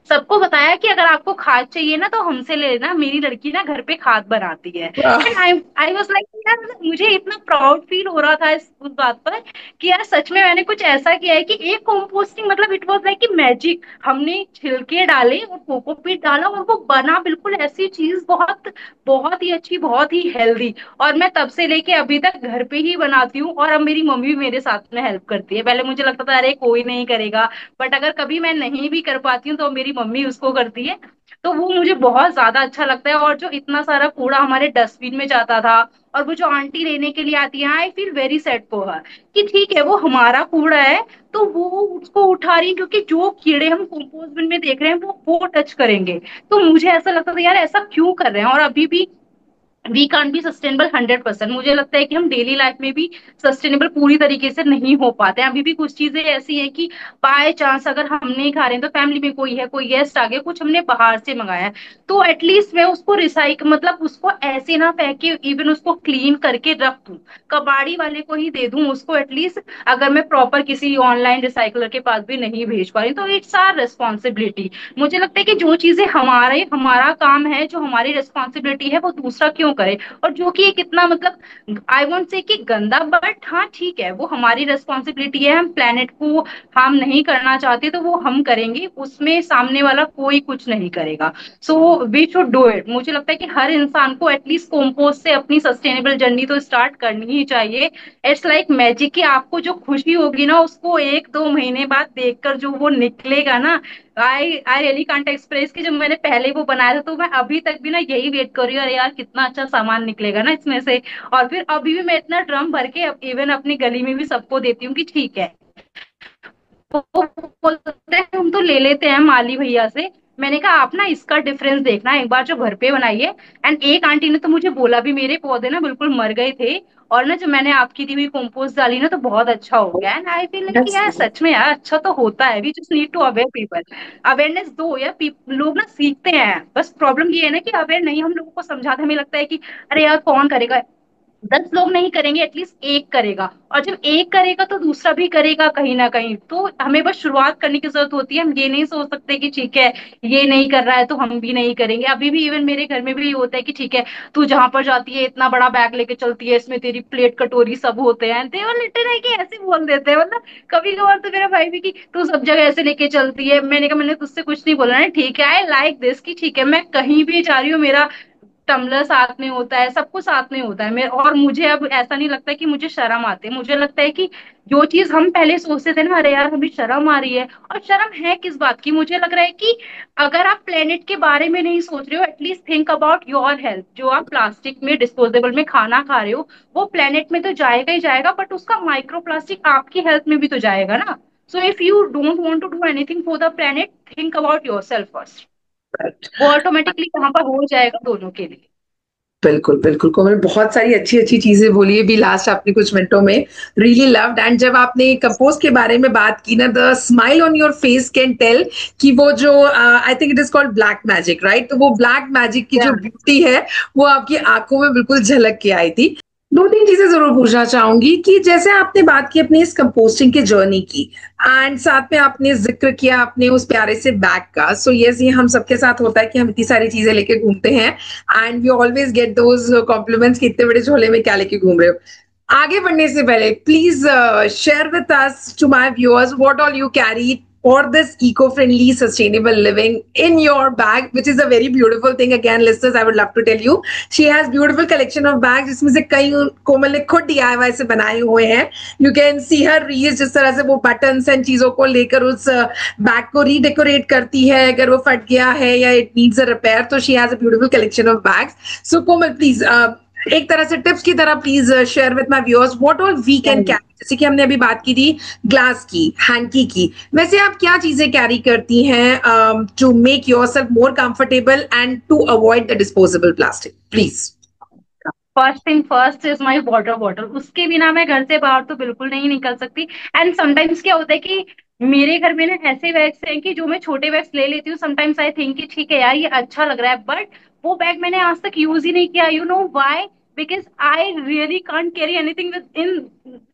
सबको बताया कि अगर आपको खाद चाहिए ना तो हमसे ले लेना, मेरी लड़की ना घर पे खाद बनाती है। एंड वाह। आई वाज लाइक यार, मतलब मुझे इतना प्राउड फील हो रहा था उस बात पर, कि यार सच में मैंने कुछ ऐसा किया है कि एक कंपोस्टिंग, मतलब इट वाज लाइक कि मैजिक। हमने छिलके डाले और कोकोपीट डाला और वो बना बिल्कुल ऐसी चीज, बहुत बहुत ही अच्छी, बहुत ही हेल्दी। और मैं तब से लेके अभी तक घर पे ही बनाती हूँ, और अब मेरी मम्मी भी मेरे साथ में हेल्प करती है। पहले मुझे लगता था अरे कोई नहीं करेगा, बट अगर कभी मैं नहीं भी कर पाती हूँ तो मेरी मम्मी उसको करती है। तो वो मुझे बहुत ज्यादा अच्छा लगता है। और जो इतना सारा कूड़ा हमारे डस्टबिन में जाता था, और वो जो आंटी लेने के लिए आती है, I feel very sad for her, कि ठीक है वो हमारा कूड़ा है, तो वो उसको उठा रही है, क्योंकि जो कीड़े हम कंपोस्ट बिन में देख रहे हैं वो टच करेंगे। तो मुझे ऐसा लगता था यार ऐसा क्यों कर रहे हैं। और अभी भी वी कांट बी सस्टेनेबल 100%। मुझे लगता है कि हम डेली लाइफ में भी सस्टेनेबल पूरी तरीके से नहीं हो पाते हैं। अभी भी कुछ चीजें ऐसी हैं कि बाय चांस अगर हम नहीं खा रहे हैं, तो फैमिली में कोई है, कोई गेस्ट आ गया, कुछ हमने बाहर से मंगाया है, तो एटलीस्ट मैं उसको रिसाइक, मतलब उसको ऐसे ना फेंके, इवन उसको क्लीन करके रख दूं, कबाड़ी वाले को ही दे दूं उसको एटलीस्ट, अगर मैं प्रॉपर किसी ऑनलाइन रिसाइकलर के पास भी नहीं भेज पा रही, तो इट्स आर रिस्पॉन्सिबिलिटी। मुझे लगता है कि जो चीजें हमारे हमारा काम है, जो हमारी रिस्पॉन्सिबिलिटी है, वो दूसरा क्यों करे। और जो कि एक इतना मतलब आई वोंट से कि गंदा, बट हाँ ठीक है वो हमारी रिस्पॉन्सिबिलिटी है, हम प्लेनेट को हार्म नहीं करना चाहते तो वो हम करेंगे, उसमें सामने वाला कोई कुछ नहीं करेगा। So we should do it. मुझे लगता है कि हर इंसान को एटलीस्ट कंपोस्ट से अपनी सस्टेनेबल जर्नी तो स्टार्ट करनी ही चाहिए। इट्स लाइक मैजिक, कि आपको जो खुशी होगी ना उसको 1-2 महीने बाद देखकर जो वो निकलेगा ना, आई आई रियली कांट एक्सप्रेस। कि जब मैंने पहले वो बनाया था, तो मैं अभी तक भी ना यही वेट कर रही हूँ, अरे यार कितना अच्छा सामान निकलेगा ना इसमें से। और फिर अभी भी मैं इतना ड्रम भर के इवन अपनी गली में भी सबको देती हूँ कि ठीक है। वो बोलते हैं हम तो ले लेते हैं माली भैया से। मैंने कहा आप ना इसका डिफरेंस देखना एक बार जो घर पे बनाइए। एंड एक आंटी ने तो मुझे बोला भी, मेरे पौधे ना बिल्कुल मर गए थे, और ना जब मैंने आपकी दी हुई कंपोस्ट डाली ना तो बहुत अच्छा हो गया। And I feel like That's यार nice. सच में यार अच्छा तो होता है, we just need to aware people. Awareness दो यार, लोग ना सीखते हैं, बस प्रॉब्लम ये है ना कि अवेयर नहीं, हम लोगों को समझाते, हमें लगता है कि अरे यार कौन करेगा, 10 लोग नहीं करेंगे एटलीस्ट एक करेगा, और जब एक करेगा तो दूसरा भी करेगा कहीं ना कहीं। तो हमें बस शुरुआत करने की जरूरत होती है। हम ये नहीं सोच सकते कि ठीक है ये नहीं कर रहा है तो हम भी नहीं करेंगे। अभी भी इवन मेरे घर में भी ये होता है कि ठीक है तू जहां पर जाती है इतना बड़ा बैग लेके चलती है, इसमें तेरी प्लेट कटोरी सब होते हैं, ते लिटे रह के ऐसे बोल देते हैं। मतलब कभी कभार तो मेरा भाई भी कि तू सब जगह ऐसे लेके चलती है। मैंने कहा मैंने तुझसे कुछ नहीं बोला ना, ठीक है आई लाइक दिस, कि ठीक है मैं कहीं भी जा रही हूँ, मेरा टम्बलर साथ में होता है, सब कुछ साथ में होता है मेरे। और मुझे अब ऐसा नहीं लगता कि मुझे शर्म आती है। मुझे लगता है कि जो चीज हम पहले सोचते थे ना, अरे यार हमें शर्म आ रही है, और शर्म है किस बात की, मुझे लग रहा है कि अगर आप प्लेनेट के बारे में नहीं सोच रहे हो, at least think about your health. जो आप प्लास्टिक में डिस्पोजेबल में खाना खा रहे हो, वो प्लेनेट में तो जाएगा ही जाएगा, बट उसका माइक्रो प्लास्टिक आपकी हेल्थ में भी तो जाएगा ना। So if you don't want to do anything for the planet, think about yourself first. Right. वो ऑटोमेटिकली वहां पर हो जाएगा दोनों के लिए। बिल्कुल, बिल्कुल, कोमल बहुत सारी अच्छी-अच्छी चीज़ें बोली अभी लास्ट आपने कुछ मिनटों में, रियली लव्ड एंड जब आपने कंपोस्ट के बारे में बात की ना the smile on your face can tell कि वो जो I think it is called black magic right? तो वो ब्लैक मैजिक की जो या ब्यूटी है, वो आपकी आँखों में बिल्कुल झलक के आई थी। 2-3 चीज़ें ज़रूर पूछना चाहूँगी कि जैसे आपने बात की अपनी इस कंपोस्टिंग की जर्नी की एंड साथ में आपने ज़िक्र किया अपने उस प्यारे से बैग का, सो येस ये हम सबके साथ होता है कि हम इतनी सारी चीज़ें लेके घूमते हैं and we always get those compliments कि इतने बड़े झोले में क्या लेके घूम रहे हो। आगे बढ़ने से पहले please share with us to my viewers what all you carry for this eco-friendly sustainable living in your bag, which is a very beautiful thing. Again listeners, I would love to tell you she has beautiful collection of bags जिसमें से कई कोमल ने खुद DIY से बनाए हुए हैं. You can see her reuse जिस तरह से वो बटन्स एंड चीजों को लेकर उस बैग को रीडेकोरेट करती है अगर वो फट गया है या इट नीड्स अ रिपेयर, तो she has a beautiful collection of bags. So Komal please एक तरह से टिप्स की तरह please share with my viewers what all we can carry. जैसे कि हमने अभी बात की थी ग्लास की, हैंकी की, वैसे आप क्या चीजें कैरी करती हैं to make yourself more comfortable and to avoid the disposable plastic please. First thing first is my water bottle. उसके बिना मैं घर से बाहर तो बिल्कुल नहीं निकल सकती। एंड समटाइम्स क्या होता है कि मेरे घर में ना ऐसे बैग्स हैं कि जो मैं छोटे बैग्स ले लेती हूँ, समटाइम्स आई थिंक कि ठीक है यार ये अच्छा लग रहा है, बट वो बैग मैंने आज तक यूज ही नहीं किया। You know why? Because I really can't carry anything with in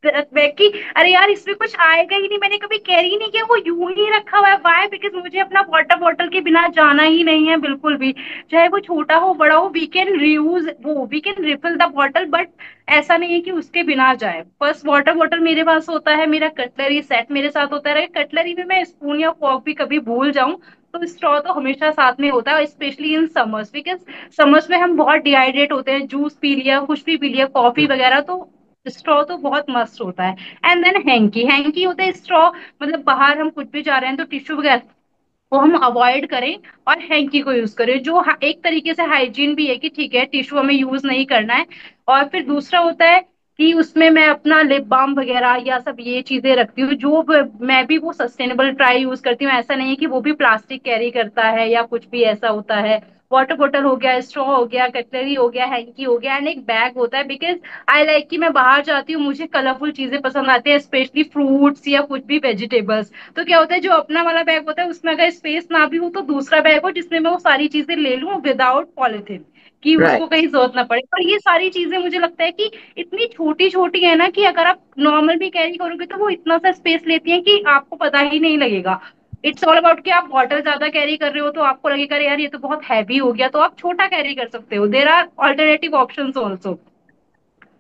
bag की। अरे यार इसमें कुछ आएगा ही नहीं, मैंने कभी कैरी नहीं किया, वो यूं ही रखा हुआ है। व्हाई? बिकॉज मुझे अपना वाटर बॉटल के बिना जाना ही नहीं है बिल्कुल भी। चाहे वो छोटा हो बड़ा हो, वी कैन रीयूज, वो we can refill the bottle, but ऐसा नहीं है कि उसके बिना जाए। फर्स्ट वाटर बॉटल मेरे पास होता है, मेरा कटलरी सेट मेरे साथ होता है। कटलरी में मैं स्पून या फॉर्क भी कभी भूल जाऊं तो स्ट्रॉ तो हमेशा साथ में होता है, specially in summers, because summers में हम बहुत डिहाइड्रेट होते हैं, जूस पी लिया, कुछ भी पी लिया, कॉफी वगैरह, तो स्ट्रॉ तो बहुत मस्त होता है। एंड देन हैंकी, हैंकी होता है स्ट्रॉ, मतलब बाहर हम कुछ भी जा रहे हैं तो टिश्यू वगैरह वो हम अवॉइड करें और हैंकी को यूज करें, जो एक तरीके से हाइजीन भी है कि ठीक है टिश्यू हमें यूज नहीं करना है। और फिर दूसरा होता है कि उसमें मैं अपना लिप बाम वगैरह या सब ये चीजें रखती हूँ, जो मैं भी वो सस्टेनेबल ट्राई यूज करती हूँ। ऐसा नहीं है कि वो भी प्लास्टिक कैरी करता है या कुछ भी ऐसा होता है। वाटर बॉटल हो गया, स्ट्रॉ हो गया, कटलरी हो गया, हैंकी हो गया, एंड एक बैग होता है। बिकॉज आई लाइक कि मैं बाहर जाती हूँ, मुझे कलरफुल चीजें पसंद आती है, स्पेशली फ्रूट्स या कुछ भी वेजिटेबल्स। तो क्या होता है जो अपना वाला बैग होता है उसमें अगर स्पेस ना भी हो तो दूसरा बैग हो जिसमें मैं वो सारी चीजें ले लूं विदाउट पॉलिथिन, कि राइट. उसको कहीं जरूरत ना पड़े। और ये सारी चीजें मुझे लगता है कि इतनी छोटी छोटी है ना कि अगर आप नॉर्मल भी कैरी करोगे तो वो इतना सा स्पेस लेती है कि आपको पता ही नहीं लगेगा। इट्स ऑल अबाउट कि आप बॉटल ज्यादा कैरी कर रहे हो तो आपको लगेगा अरे यार ये तो बहुत हैवी हो गया, तो आप छोटा कैरी कर सकते हो। There are alternative option also.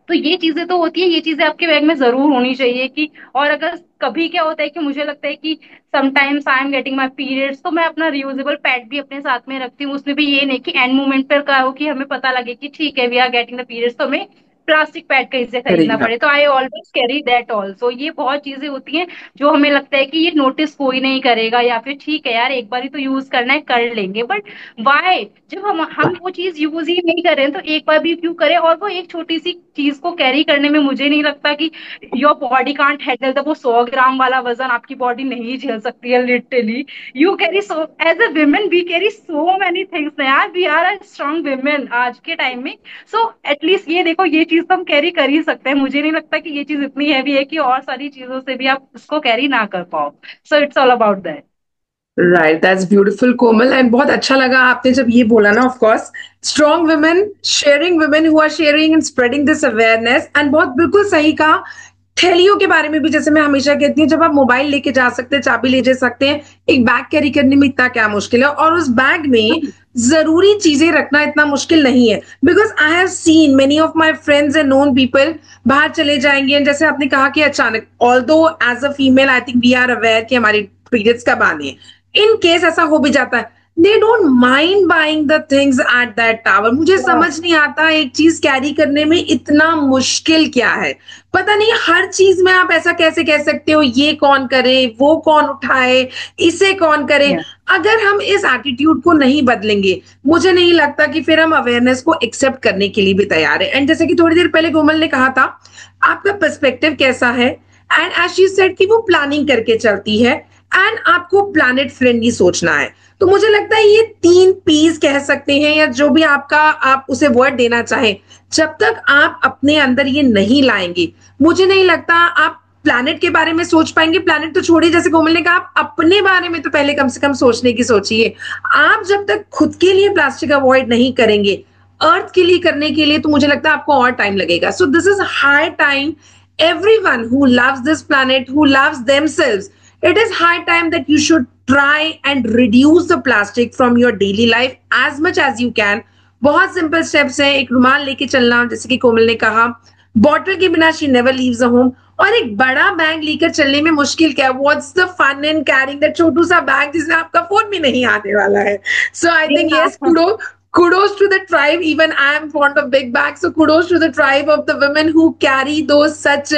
तो ये चीजें तो होती है, ये चीजें आपके बैग में जरूर होनी चाहिए कि। और अगर कभी क्या होता है कि मुझे लगता है कि sometimes I am getting my periods, तो मैं अपना रियूजेबल पैड भी अपने साथ में रखती हूँ। उसमें भी ये नहीं कि एंड मोमेंट पर क्या हो कि हमें पता लगे कि ठीक है we are getting the periods, तो हमें प्लास्टिक पैड कहीं से खरीदना खरीदना. पड़े। तो I always carry that also. ये बहुत चीजें होती हैं जो हमें लगता है कि ये नोटिस कोई नहीं करेगा, या फिर ठीक है यार एक बार ही तो यूज करना है कर लेंगे, बट वाई? जब हम वो चीज यूज ही नहीं कर रहे हैं तो एक बार भी क्यों करें। और वो एक छोटी सी चीज को कैरी करने में मुझे नहीं लगता कि your body can't handle the, वो 100 ग्राम वाला वजन आपकी बॉडी नहीं झेल सकती है literally. You carry so, as a women we carry so many things यार, we are a strong women आज के टाइम में। सो एटलीस्ट ये देखो ये चीज तो हम कैरी कर ही सकते हैं। मुझे नहीं लगता कि ये चीज इतनी हैवी है कि और सारी चीजों से भी आप उसको कैरी ना कर पाओ। So it's all about that. Right, that's beautiful Komal and बहुत अच्छा लगा आपने जब ये बोला ना. Of course strong women sharing, women who are sharing and spreading this awareness. And बहुत बिल्कुल सही कहा. थैलियों के बारे में भी जैसे मैं हमेशा कहती हूँ, जब आप मोबाइल लेके जा सकते हैं, चाबी ले जा सकते हैं, एक बैग कैरी करने में इतना क्या मुश्किल है. और उस बैग में जरूरी चीजें रखना इतना मुश्किल नहीं है. Because I have seen many of my friends and known people बाहर चले जाएंगे एंड जैसे आपने कहा कि अचानक, although as a female I think we are aware कि हमारी पीरियड्स कब आनी है. इन केस ऐसा हो भी जाता है, they don't mind buying the things at that tower. मुझे समझ नहीं आता एक चीज कैरी करने में इतना मुश्किल क्या है. पता नहीं हर चीज में आप ऐसा कैसे कह सकते हो ये कौन करे, वो कौन उठाए, इसे कौन करे. अगर हम इस एटीट्यूड को नहीं बदलेंगे, मुझे नहीं लगता कि फिर हम अवेयरनेस को एक्सेप्ट करने के लिए भी तैयार है. एंड जैसे कि थोड़ी देर पहले कोमल ने कहा था, आपका पर्सपेक्टिव कैसा है. एंड एज शी सेड कि वो प्लानिंग करके चलती है एंड आपको प्लैनेट फ्रेंडली सोचना है. तो मुझे लगता है ये 3 पीस कह सकते हैं, या जो भी आपका आप उसे वर्ड देना चाहें, जब तक आप अपने अंदर ये नहीं लाएंगे, मुझे नहीं लगता आप प्लैनेट के बारे में सोच पाएंगे। प्लैनेट तो छोड़िए, जैसे कोमल ने कहा, आप अपने बारे में तो पहले कम से कम सोचने की सोचिए। आप जब तक खुद के लिए प्लास्टिक अवॉइड नहीं करेंगे, अर्थ के लिए करने के लिए, तो मुझे लगता है आपको और टाइम लगेगा। सो this is high time, everyone who loves this planet, who loves themselves, it is high time that you should try and reduce the plastic from your daily life as much as you can. बहुत simple steps हैं। एक रुमाल लेके चलना, जैसे कि कोमल ने कहा, बॉटल के बिना she never leaves a home. और एक बड़ा बैग लेकर चलने में मुश्किल क्या है? What's the fun in carrying that छोटू सा बैग जिसमें आपका फोन भी नहीं आने वाला है? So I think yes, kudos to the tribe. Even I am fond of big bags, so kudos to the tribe of the women who carry those such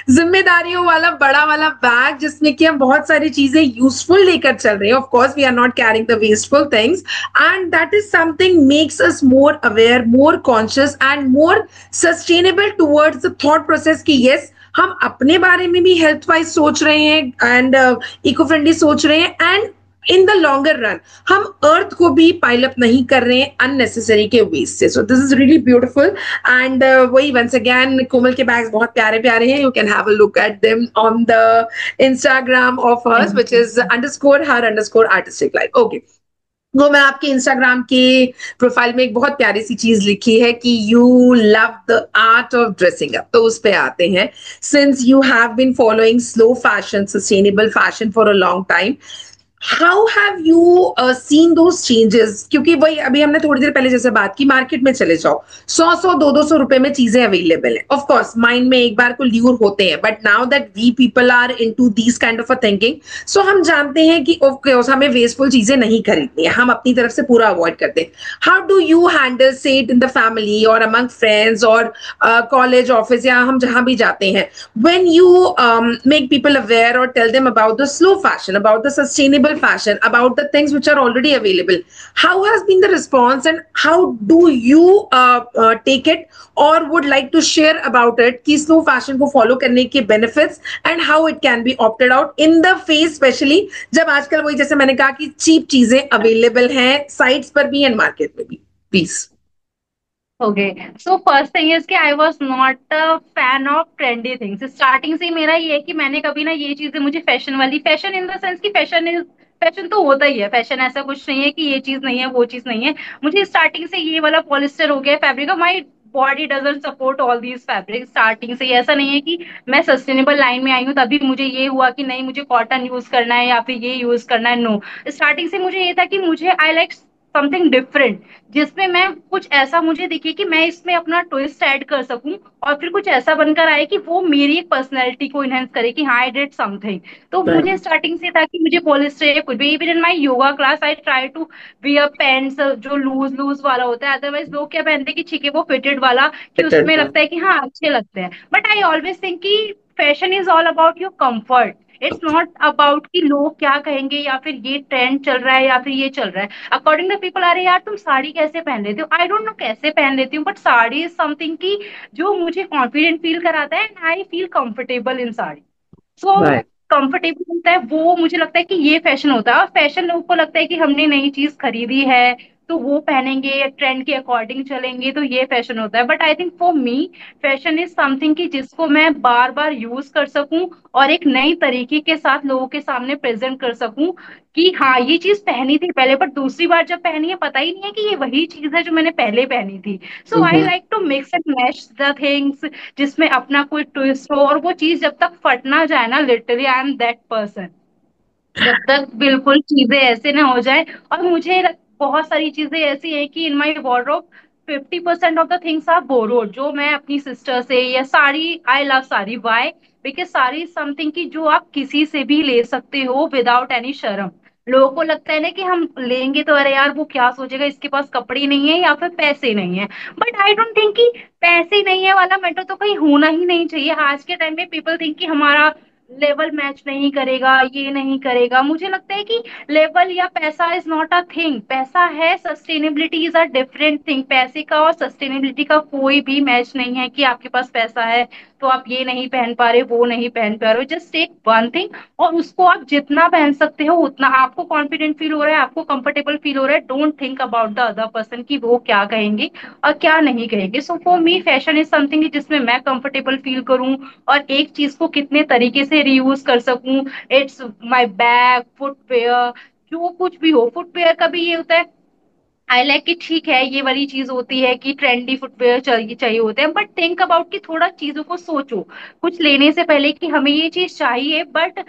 जिम्मेदारियों वाला बड़ा वाला बैग, जिसमें कि हम बहुत सारी चीजें यूजफुल लेकर चल रहे हैं। Of course we are not carrying the wasteful things, and that is something makes us more aware, more conscious and more sustainable towards the thought process कि यस, हम अपने बारे में भी हेल्थ वाइज सोच रहे हैं एंड इको फ्रेंडली सोच रहे हैं, and in the longer run हम अर्थ को भी पाइल अप नहीं कर रहे हैं अननेसेसरी के वेस्ट से। So this is really beautiful. And वही वंस अगेन, कोमल के बैग्स बहुत प्यारे प्यारे हैं। You can have a look at them on the Instagram of hers, which is _her_artistic life। Okay, वो मैं आपके इंस्टाग्राम के प्रोफाइल में एक बहुत प्यारी सी चीज लिखी है कि you love the art of dressing up, तो उस पे आते हैं। Since you have been following slow fashion, sustainable fashion for a long time, how have you seen those changes? क्योंकि वही अभी हमने थोड़ी देर पहले जैसे बात की, मार्केट में चले जाओ, 100-100 200 रुपए में चीजें अवेलेबल है। ऑफ कोर्स माइंड में एक बार को ल्यूर होते हैं, but now that we people are into this kind of a thinking, so हम जानते हैं कि ओके हमें वेस्टफुल चीजें नहीं खरीदनी है, हम अपनी तरफ से पूरा अवॉइड करते हैं। हाउ डू यू हैंडल से इट इन द फैमिली और अमंग फ्रेंड्स और कॉलेज, ऑफिस, या हम जहां भी जाते हैं, when you make people aware or tell them about the slow fashion, about the sustainable fashion, about the things which are already available, how has been the response and how do you take it or would like to share about it कि slow fashion को follow करने के benefits and how it can be opted out in the face, especially जब आजकल वही जैसे मैंने कहा कि cheap चीजें available हैं sites पर भी and market में भी। Please. Okay, so first thing is कि I was not a fan of trendy things. Starting से ही मेरा ये है कि मैंने कभी ना ये चीजें, मुझे फैशन वाली, फैशन इन द सेंस कि फैशन तो होता ही है, फैशन ऐसा कुछ नहीं है कि ये चीज नहीं है वो चीज नहीं है। मुझे स्टार्टिंग से ये वाला पॉलिस्टर हो गया fabric, my body doesn't support all these fabric. Starting से ही ऐसा नहीं है कि मैं सस्टेनेबल लाइन में आई हूँ तभी मुझे ये हुआ कि नहीं मुझे कॉटन यूज करना है या फिर ये यूज करना है। नो, स्टार्टिंग से मुझे ये था कि मुझे आई लाइक समथिंग डिफरेंट, जिसमें मैं कुछ ऐसा मुझे दिखे कि मैं इसमें अपना ट्विस्ट ऐड कर सकूं और फिर कुछ ऐसा बनकर आए कि वो मेरी एक पर्सनैलिटी को इनहेंस करे कि हाँ आई डिड समथिंग। तो मुझे Right. स्टार्टिंग से था कि मुझे पॉलिस्टर कुछ भी, even in my yoga class I try to wear pants जो लूज लूज वाला होता है। अदरवाइज लोग क्या पहनते हैं कि ठीक है वो फिटेड वाला, कि Fitted उसमें one. लगता है कि हाँ अच्छे लगते हैं। बट आई ऑलवेज थिंक कि fashion is all about your comfort, it's not about कि लोग क्या कहेंगे या फिर ये ट्रेंड चल रहा है या फिर ये चल रहा है। अकॉर्डिंग द पीपल, अरे यार तुम साड़ी कैसे पहन लेती हो, आई डोंट नो कैसे पहन लेती हूँ, बट साड़ी इज समथिंग की जो मुझे कॉन्फिडेंट फील कराता है and I feel comfortable in sari. So Right. Comfortable होता है वो, मुझे लगता है कि ये फैशन होता है। और फैशन लोगों को लगता है कि हमने नई चीज खरीदी है तो वो पहनेंगे, ट्रेंड के अकॉर्डिंग चलेंगे, तो ये फैशन होता है। But I think for me fashion is something कि जिसको मैं बार बार यूज कर सकूं और एक नई तरीके के साथ लोगों के सामने प्रेजेंट कर सकूं कि हाँ ये चीज पहनी थी पहले, बट दूसरी बार जब पहनी है पता ही नहीं है कि ये वही चीज है जो मैंने पहले पहनी थी। So I Mm-hmm. Like to mix and match the things, जिसमें अपना कोई ट्विस्ट हो, और वो चीज जब तक फट ना जाए ना, literally I am that person, जब तक बिल्कुल चीजें ऐसे ना हो जाए। और बहुत सारी चीजें ऐसी है कि in my wardrobe 50% of the things are borrowed, जो मैं अपनी सिस्टर से, या sari, I love sari, why because sari is something की जो आप किसी से भी ले सकते हो विदाउट एनी शर्म। लोगों को लगता है ना कि हम लेंगे तो अरे यार वो क्या सोचेगा, इसके पास कपड़े नहीं है या फिर पैसे नहीं है। बट आई डोंट थिंक कि पैसे नहीं है वाला मैटर तो कहीं होना ही नहीं चाहिए। आज के टाइम में पीपल थिंक कि हमारा लेवल मैच नहीं करेगा, ये नहीं करेगा। मुझे लगता है कि लेवल या पैसा इज नॉट अ थिंग, पैसा है, sustainability is a different thing. पैसे का और सस्टेनेबिलिटी का कोई भी मैच नहीं है कि आपके पास पैसा है तो आप ये नहीं पहन पा रहे, वो नहीं पहन पा रहे हो। जस्ट टेक वन थिंग, और उसको आप जितना पहन सकते हो उतना। आपको कॉन्फिडेंट फील हो रहा है, आपको कंफर्टेबल फील हो रहा है, don't think about the other person कि वो क्या कहेंगे और क्या नहीं कहेंगे। सो for me fashion is something जिसमें मैं कंफर्टेबल फील करूं और एक चीज को कितने तरीके से रीयूज कर सकूं। इट्स माय बैग, फुटवेयर, जो कुछ भी हो। फुटवेयर का भी ये होता है, आई लाइक कि ठीक है ये वाली चीज होती है कि ट्रेंडी फुटवेयर चाहिए चाहिए होते हैं, बट थिंक अबाउट कि थोड़ा चीजों को सोचो कुछ लेने से पहले कि हमें ये चीज चाहिए, but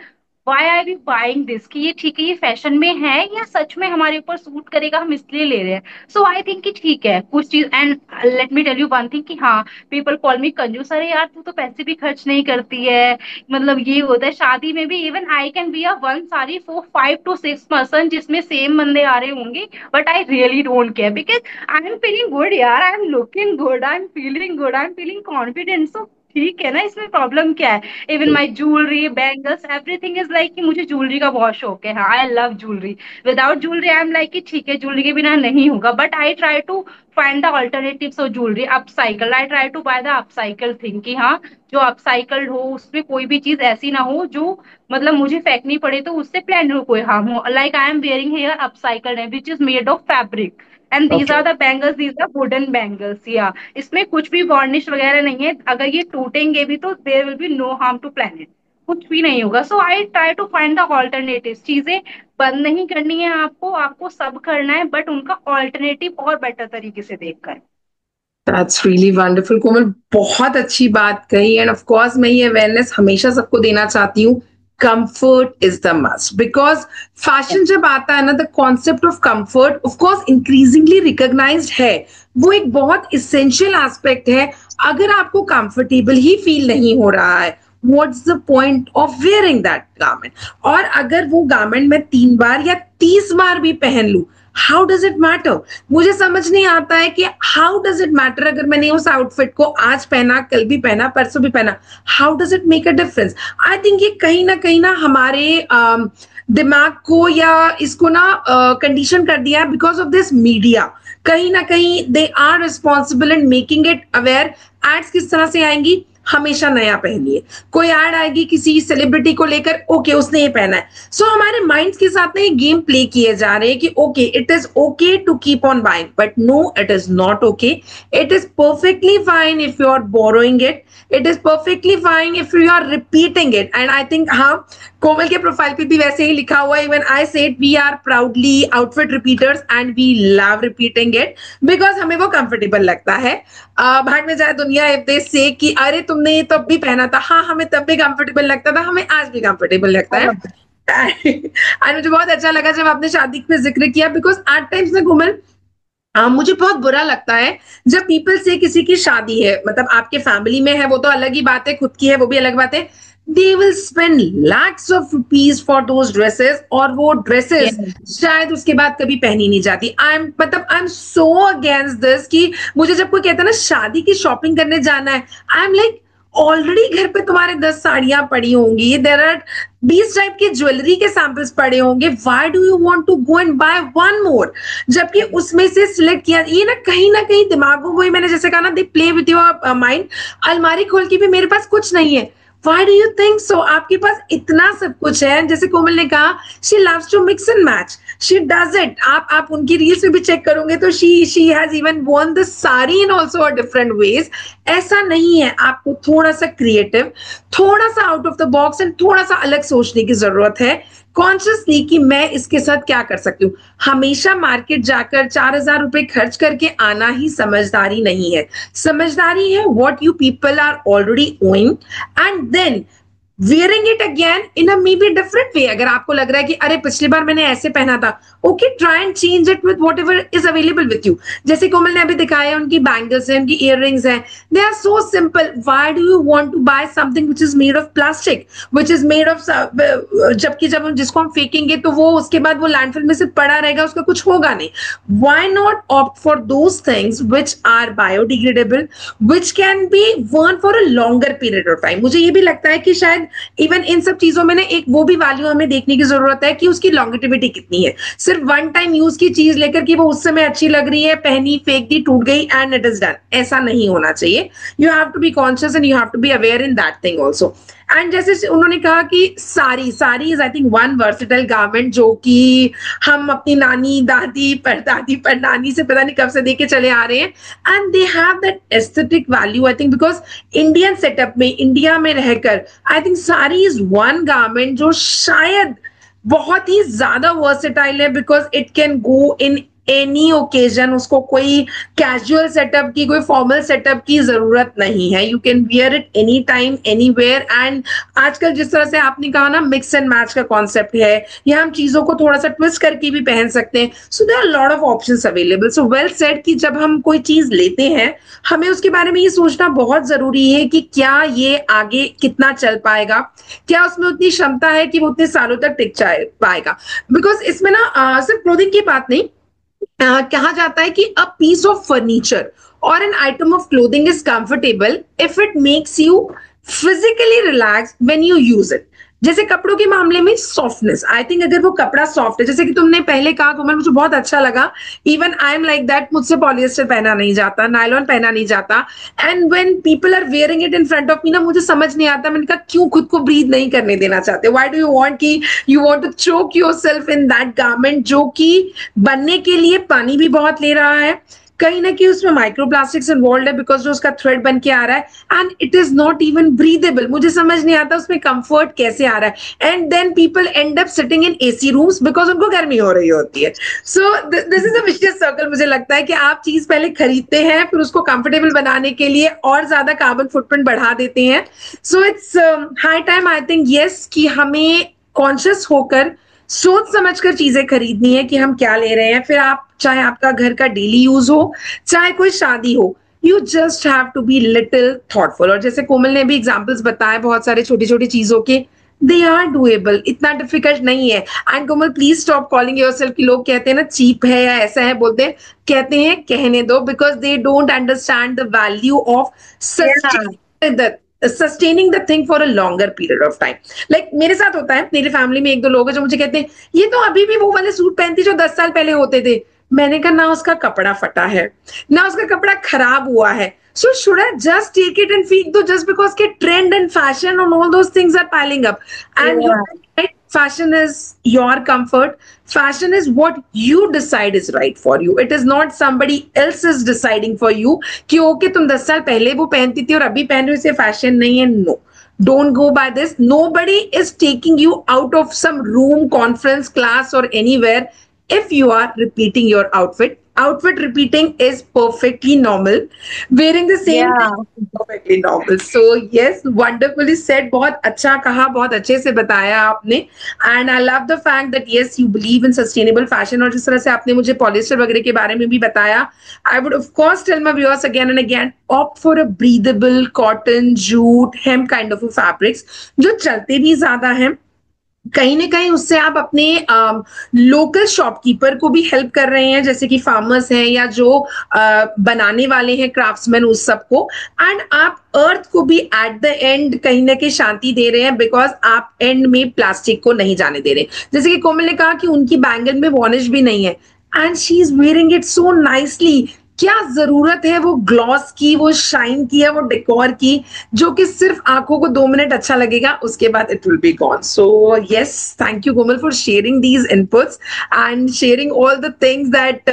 why are we buying this, कि ये ठीक है, ये फैशन में है या सच में हमारे ऊपर सूट करेगा, हम इसलिए ले रहे हैं। सो आई थिंक कि ठीक है कुछ चीज। And let me tell you one thing कि हाँ, पीपल कॉल मी कंजूस, अरे यार तू तो पैसे भी खर्च नहीं करती है। मतलब ये होता है शादी में भी, even I can be a one sari for 5 to 6 person जिसमें सेम बंदे आ रहे होंगे, but I really don't care because I am feeling good यार, I am looking good, I am feeling good, I am feeling confident. So ठीक है ना, इसमें प्रॉब्लम क्या है। Even my jewellery, bangles, everything is like कि मुझे jewellery का बहुत शौक है। हाँ, I love jewellery. Without jewellery I am like कि ठीक है ज्वेलरी के बिना नहीं होगा, but I try to find the alternatives of jewellery. Upcycle, I try to buy the upcycle thing कि हाँ, जो अपसाइकल्ड हो उसमें कोई भी चीज ऐसी ना हो जो मतलब मुझे फेंकनी पड़े तो उससे प्लान हो कोई हार्म हो। Like I am wearing hair upcycled है which is made of fabric, and these okay. Are the bangles, these are wooden bangles या। इसमें कुछ भी वार्निश वगैरह नहीं है, अगर ये टूटेंगे भी तो there will be no harm to planet, कुछ भी नहीं होगा। So I try to find the alternative. चीजें बंद नहीं करनी है आपको, आपको सब करना है, बट उनका ऑल्टरनेटिव और बेटर तरीके से देखकर। दैट्स रियली वंडरफुल कोमल, बहुत अच्छी बात कही। एंड ऑफ कोर्स मैं ये अवेयरनेस हमेशा सबको देना चाहती हूँ, comfort is the must, because fashion जब आता है ना, the concept of comfort of course increasingly recognised है। वो एक बहुत इसेंशियल एस्पेक्ट है। अगर आपको कंफर्टेबल ही फील नहीं हो रहा है, what's the point of wearing that garment. और अगर वो गारमेंट मैं 3 बार या 30 बार भी पहन लूं, हाउ डज इट मैटर। मुझे समझ नहीं आता है कि हाउ डज इट मैटर। अगर मैंने उस आउटफिट को आज पहना, कल भी पहना, परसों भी पहना, how does it make a difference. I think ये कहीं ना हमारे दिमाग को या इसको ना कंडीशन कर दिया है बिकॉज ऑफ दिस मीडिया। कहीं ना कहीं they are responsible in making it aware. Ads किस तरह से आएंगी, हमेशा नया पहनिए। कोई ऐड आएगी किसी सेलिब्रिटी को लेकर, ओके उसने ये पहना है। सो हमारे माइंड्स के साथ ना ये गेम प्ले किए जा रहे हैं कि okay it is okay to keep on buying, but no it is not okay. It is perfectly fine if you are borrowing it, it is perfectly fine if you are repeating it. And I think हाँ, कोमल के profile पे भी वैसे ही लिखा हुआ है, even I said we are proudly outfit repeaters and we love repeating it because हमें वो कंफर्टेबल लगता है। भाग में जाए दुनिया इफ दे से कि अरे तुमने ये तब भी पहना था, हाँ हमें तब भी कंफर्टेबल लगता था, हमें आज भी कंफर्टेबल लगता है। और मुझे बहुत अच्छा लगा जब आपने शादी पे जिक्र किया, बिकॉज एट टाइम्स ना कोमल मुझे बहुत बुरा लगता है जब पीपल से किसी की शादी है, मतलब आपके फैमिली में है वो तो अलग ही बात है, खुद की है वो भी अलग बात है, they will spend lakhs of rupees for those dresses, और वो ड्रेसेस शायद उसके बाद कभी पहनी नहीं जाती। I am so against this कि मुझे जब कोई कहता है ना शादी की शॉपिंग करने जाना है, आई एम लाइक ऑलरेडी घर पे तुम्हारे 10 साड़ियां पड़ी होंगी, देर आर 20 टाइप की ज्वेलरी के सैंपल्स पड़े होंगे, why do you want to go and buy one more, जबकि उसमें से सिलेक्ट किया। ये ना कहीं दिमागों को ही, मैंने जैसे कहा ना, they play with your mind. अलमारी खोल के भी मेरे पास कुछ नहीं है, Why do you think so? आपके पास इतना सब कुछ है। जैसे कोमल ने कहा, she loves to mix and match. She does it. आप उनकी रील्स में भी चेक करोगे तो she has even worn the sari in also a different ways. ऐसा नहीं है, आपको थोड़ा सा क्रिएटिव, थोड़ा सा out of the box and थोड़ा सा अलग सोचने की जरूरत है, कॉन्शियसली कि मैं इसके साथ क्या कर सकती हूँ। हमेशा मार्केट जाकर 4,000 रुपए खर्च करके आना ही समझदारी नहीं है। समझदारी है what you people are already owning and then wearing it again in a maybe different way। अगर आपको लग रहा है कि अरे पिछली बार मैंने ऐसे पहना था, okay try and change it with whatever is available with you. जैसे कोमल ने अभी दिखाया, उनकी बैंगल्स हैं, उनकी इयररिंग्स हैं, they are so simple. Why do you want to buy something which is made of plastic, which is made of, जबकि जब हम जिसको हम फेंकेंगे तो वो उसके बाद वो लैंडफिल में से पड़ा रहेगा, उसका कुछ होगा नहीं। Why not opt for those things which are biodegradable, which can be worn for a longer period of time. मुझे ये भी लगता है कि शायद इवन इन सब चीजों में ना एक वो भी वैल्यू हमें देखने की जरूरत है कि उसकी लॉन्गेटिविटी कितनी है। सिर्फ वन टाइम यूज की चीज लेकर कि वो उस समय अच्छी लग रही है, पहनी, फेंक दी, टूट गई एंड इट इज डन, ऐसा नहीं होना चाहिए। You have to be conscious and you have to be aware in that thing also. And जैसे उन्होंने कहा कि sari is I think one versatile garment जो कि हम अपनी नानी, दादी, परदादी, परनानी से पता नहीं कब से देके चले आ रहे हैं, and they have that aesthetic value I think because Indian setup में, इंडिया में रहकर I think sari is one garment जो शायद बहुत ही ज्यादा वर्सेटाइल है because it can go in any occasion. उसको कोई कैजुअल सेटअप की, कोई फॉर्मल सेटअप की जरूरत नहीं है। You can wear it any time anywhere. And आजकल जिस तरह से आपने कहा ना मिक्स एंड मैच का कॉन्सेप्ट है, या हम चीजों को थोड़ा सा ट्विस्ट करके भी पहन सकते हैं। So there are lot of options available. So well said कि जब हम कोई चीज लेते हैं हमें उसके बारे में ये सोचना बहुत जरूरी है कि क्या ये आगे कितना चल पाएगा, क्या उसमें उतनी क्षमता है कि वो उतने सालों तक टिक पाएगा। बिकॉज इसमें ना सिर्फ क्लोथिंग की बात नहीं, कहा जाता है कि अ पीस ऑफ फर्नीचर और an item of clothing is comfortable if it makes you physically relax when you use it. जैसे कपड़ों के मामले में सॉफ्टनेस, आई थिंक अगर वो कपड़ा सॉफ्ट है, जैसे कि तुमने पहले कहा कोमल, मुझे बहुत अच्छा लगा। Even I am like that, मुझसे पॉलिएस्टर पहना नहीं जाता, नायलॉन पहना नहीं जाता, and when people are wearing it in front of me ना, मुझे समझ नहीं आता, मैंने कहा क्यों खुद को ब्रीथ नहीं करने देना चाहते? व्हाई डू यू वांट कि you want to choke yourself in that garment जो कि बनने के लिए पानी भी बहुत ले रहा है, कहीं ना कहीं उसमें माइक्रोप्लास्टिक्स इन्वॉल्व है बिकॉज जो उसका थ्रेड बन के आ रहा है, and it is not even breathable. मुझे समझ नहीं आता उसमें कंफर्ट कैसे आ रहा है। And then people end up sitting in AC rooms because उनको गर्मी हो रही होती है। So this is a vicious circle. मुझे लगता है कि आप चीज पहले खरीदते हैं, फिर उसको कंफर्टेबल बनाने के लिए और ज्यादा कार्बन फुटप्रिंट बढ़ा देते हैं। So it's high time I think yes कि हमें कॉन्शियस होकर सोच समझकर चीजें खरीदनी है कि हम क्या ले रहे हैं। फिर आप चाहे आपका घर का डेली यूज हो, चाहे कोई शादी हो, you just have to be little thoughtful. और जैसे कोमल ने भी एग्जांपल्स बताए बहुत सारे छोटी छोटी चीजों के, दे आर डुएबल, इतना डिफिकल्ट नहीं है। And Komal please stop calling yourself कि लोग कहते हैं ना चीप है या ऐसा है, बोलते हैं, कहते हैं कहने दो, because they don't understand the value of sustaining the thing for a longer period of time. Like मेरे साथ होता है, मेरी फैमिली में एक दो लोग हैं जो मुझे कहते हैं ये तो अभी भी वो वाले सूट पहनती जो 10 साल पहले होते थे। मैंने कहा ना उसका कपड़ा फटा है, ना उसका कपड़ा खराब हुआ है, so should I just take it and feed though just because के trend and fashion and all those things are piling up? And Yeah. you're right, fashion is your comfort. Fashion is what you decide is right for you. It is not somebody else is deciding for you कि okay तुम 10 साल पहले वो पहनती थी और अभी पहन रही हो, इसे फैशन नहीं है। No, don't go by this. Nobody is taking you out of some room, conference, class or anywhere if you are repeating your outfit. Outfit repeating is perfectly normal. Wearing the same Yeah. thing is perfectly normal. So yes, wonderfully said. बहुत अच्छा कहा, बहुत अच्छे से बताया आपने. And I love the fact that yes, you believe in sustainable fashion. और जिस तरह से आपने मुझे पॉलिस्टर वगैरह के बारे में भी बताया, I would of course tell my viewers again and again, opt for a breathable cotton, jute, hemp kind of a fabrics जो चलते भी ज्यादा हैं। कहीं ना कहीं उससे आप अपने लोकल शॉपकीपर को भी हेल्प कर रहे हैं, जैसे कि फार्मर्स हैं या जो बनाने वाले हैं क्राफ्ट्समैन, उस सबको। एंड आप अर्थ को भी एट द एंड कहीं ना कहीं शांति दे रहे हैं बिकॉज आप एंड में प्लास्टिक को नहीं जाने दे रहे। जैसे कि कोमल ने कहा कि उनकी बैंगल में वॉर्निश भी नहीं है and she is wearing it so nicely. क्या जरूरत है वो ग्लॉस की, वो शाइन की, है वो डेकोर की, जो कि सिर्फ आंखों को 2 मिनट अच्छा लगेगा, उसके बाद it will be gone. So yes, thank you Komal for sharing these inputs and sharing all the things that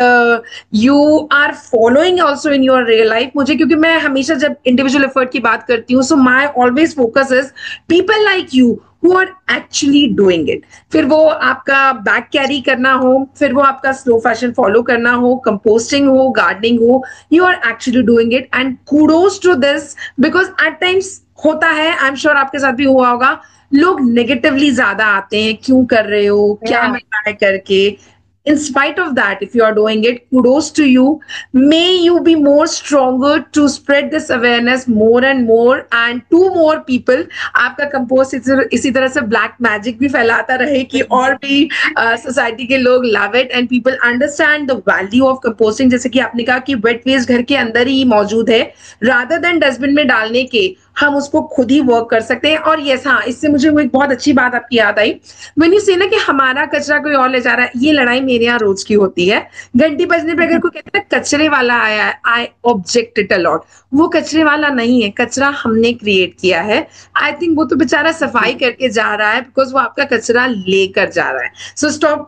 you are following also in your real life. मुझे, क्योंकि मैं हमेशा जब इंडिविजुअल एफर्ट की बात करती हूँ, so my always focus is people like you who are actually doing it. फिर वो आपका बैग कैरी करना हो, फिर वो आपका स्लो फैशन फॉलो करना हो, कंपोस्टिंग हो, गार्डनिंग हो, you are actually doing it and kudos to this because at times होता है, आई एम श्योर आपके साथ भी हुआ होगा, लोग नेगेटिवली ज्यादा आते हैं, क्यों कर रहे हो, क्या Yeah. मैं ट्राई करके। In spite of that, if you are doing it, kudos to you. May you be more stronger to spread this awareness more and more and to more people. आपका कंपोस्ट इसी तरह से black magic भी फैलाता रहे कि और भी सोसाइटी के लोग love it and people understand the value of composting. जैसे कि आपने कहा कि वेट वेस्ट घर के अंदर ही मौजूद है, रादर देन डस्टबिन में डालने के हम उसको खुद ही वर्क कर सकते हैं। और यस, हाँ, इससे मुझे वो एक बहुत अच्छी बात आपकी याद आई, व्हेन यू से ना कि हमारा कचरा कोई और ले जा रहा है, ये लड़ाई मेरे यहाँ रोज की होती है। घंटी बजने पे अगर कोई कहता है कचरे वाला आया है, आई ऑब्जेक्ट इट अलॉट। वो कचरे वाला नहीं है, कचरा हमने क्रिएट किया है। आई थिंक वो तो बेचारा सफाई करके जा रहा है, बिकॉज वो आपका कचरा लेकर जा रहा है। So stop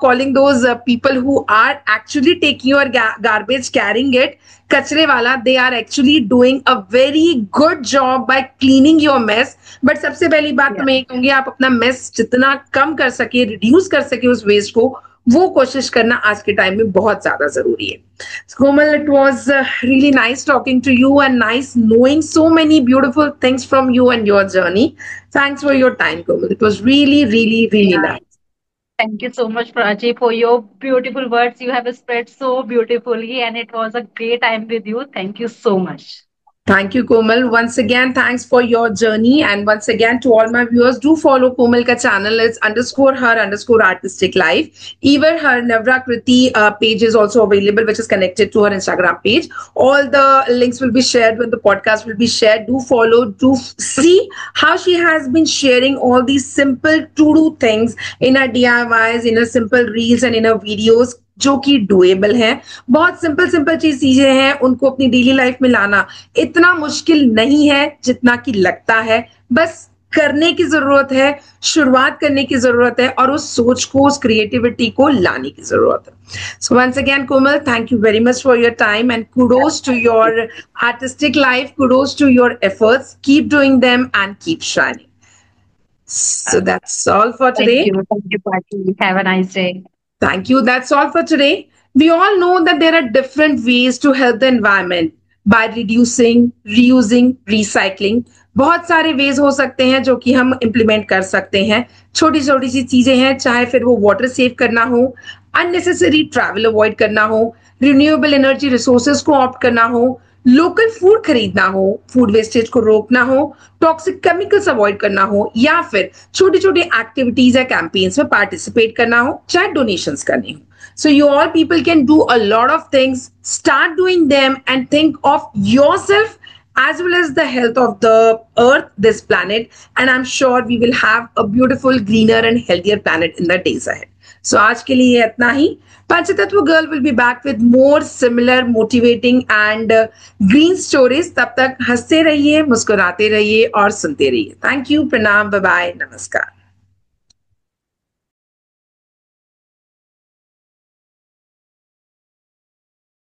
calling those people who are actually taking your garbage, carrying it, कचरे वाला। They are actually doing a very good job by cleaning your mess. But सबसे पहली बात तो मैं ये कहूंगी, आप अपना मेस जितना कम कर सके, रिड्यूस कर सके उस वेस्ट को, वो कोशिश करना आज के टाइम में बहुत ज्यादा जरूरी है। Komal, it was really nice talking to you and nice knowing so many beautiful things from you and your journey. Thanks for your time, Komal. It was really, really, really Yeah. nice. Thank you so much, Prachi, for your beautiful words. You have spread so beautifully, and it was a great time with you. Thank you so much. Thank you, Komal. Once again, thanks for your journey. And once again, to all my viewers, do follow Komal ka channel. It's _her_artistic life. Even her Navrakriti page is also available, which is connected to her Instagram page. All the links will be shared when the podcast will be shared. Do follow, do see how she has been sharing all these simple to-do things in her DIYs, in her simple reels and in her videos, जो कि doable है। बहुत simple चीजें हैं, उनको अपनी daily life में लाना इतना मुश्किल नहीं है जितना कि लगता है। बस करने की जरूरत है, शुरुआत करने की जरूरत है, और उस सोच को, उस क्रिएटिविटी को लाने की जरूरत है। So once again Komal, thank you very much for your time and kudos to your artistic life, kudos to your efforts. Keep doing them and keep shining. So that's all for today. Thank you, Prachi. Have a nice day. Thank you. That's all for today. We all know that there are different ways to help the environment by reducing, reusing, recycling. बहुत सारे veg हो सकते हैं जो कि हम implement कर सकते हैं। छोटी छोटी सी चीजें हैं, चाहे फिर वो वाटर सेव करना हो, अननेसेसरी ट्रैवल अवॉइड करना हो, रिन्यूएबल एनर्जी रिसोर्सेज को ऑप्ट करना हो, लोकल फूड खरीदना हो, फूड वेस्टेज को रोकना हो, टॉक्सिक केमिकल्स अवॉइड करना हो, या फिर छोटी छोटी एक्टिविटीज या कैंपेन्स में पार्टिसिपेट करना हो, चाहे डोनेशंस करनी हो। So you all people can do a lot of things. Start doing them and think of yourself as well as the health of the earth, this planet, and I'm sure we will have a beautiful, greener and healthier planet in the days ahead. So आज के लिए इतना ही। पंचतत्व girl will be back with more similar motivating and green stories. तब तक हंसते रहिए, मुस्कुराते रहिए और सुनते रहिए। Thank you, प्रणाम, bye bye, नमस्कार।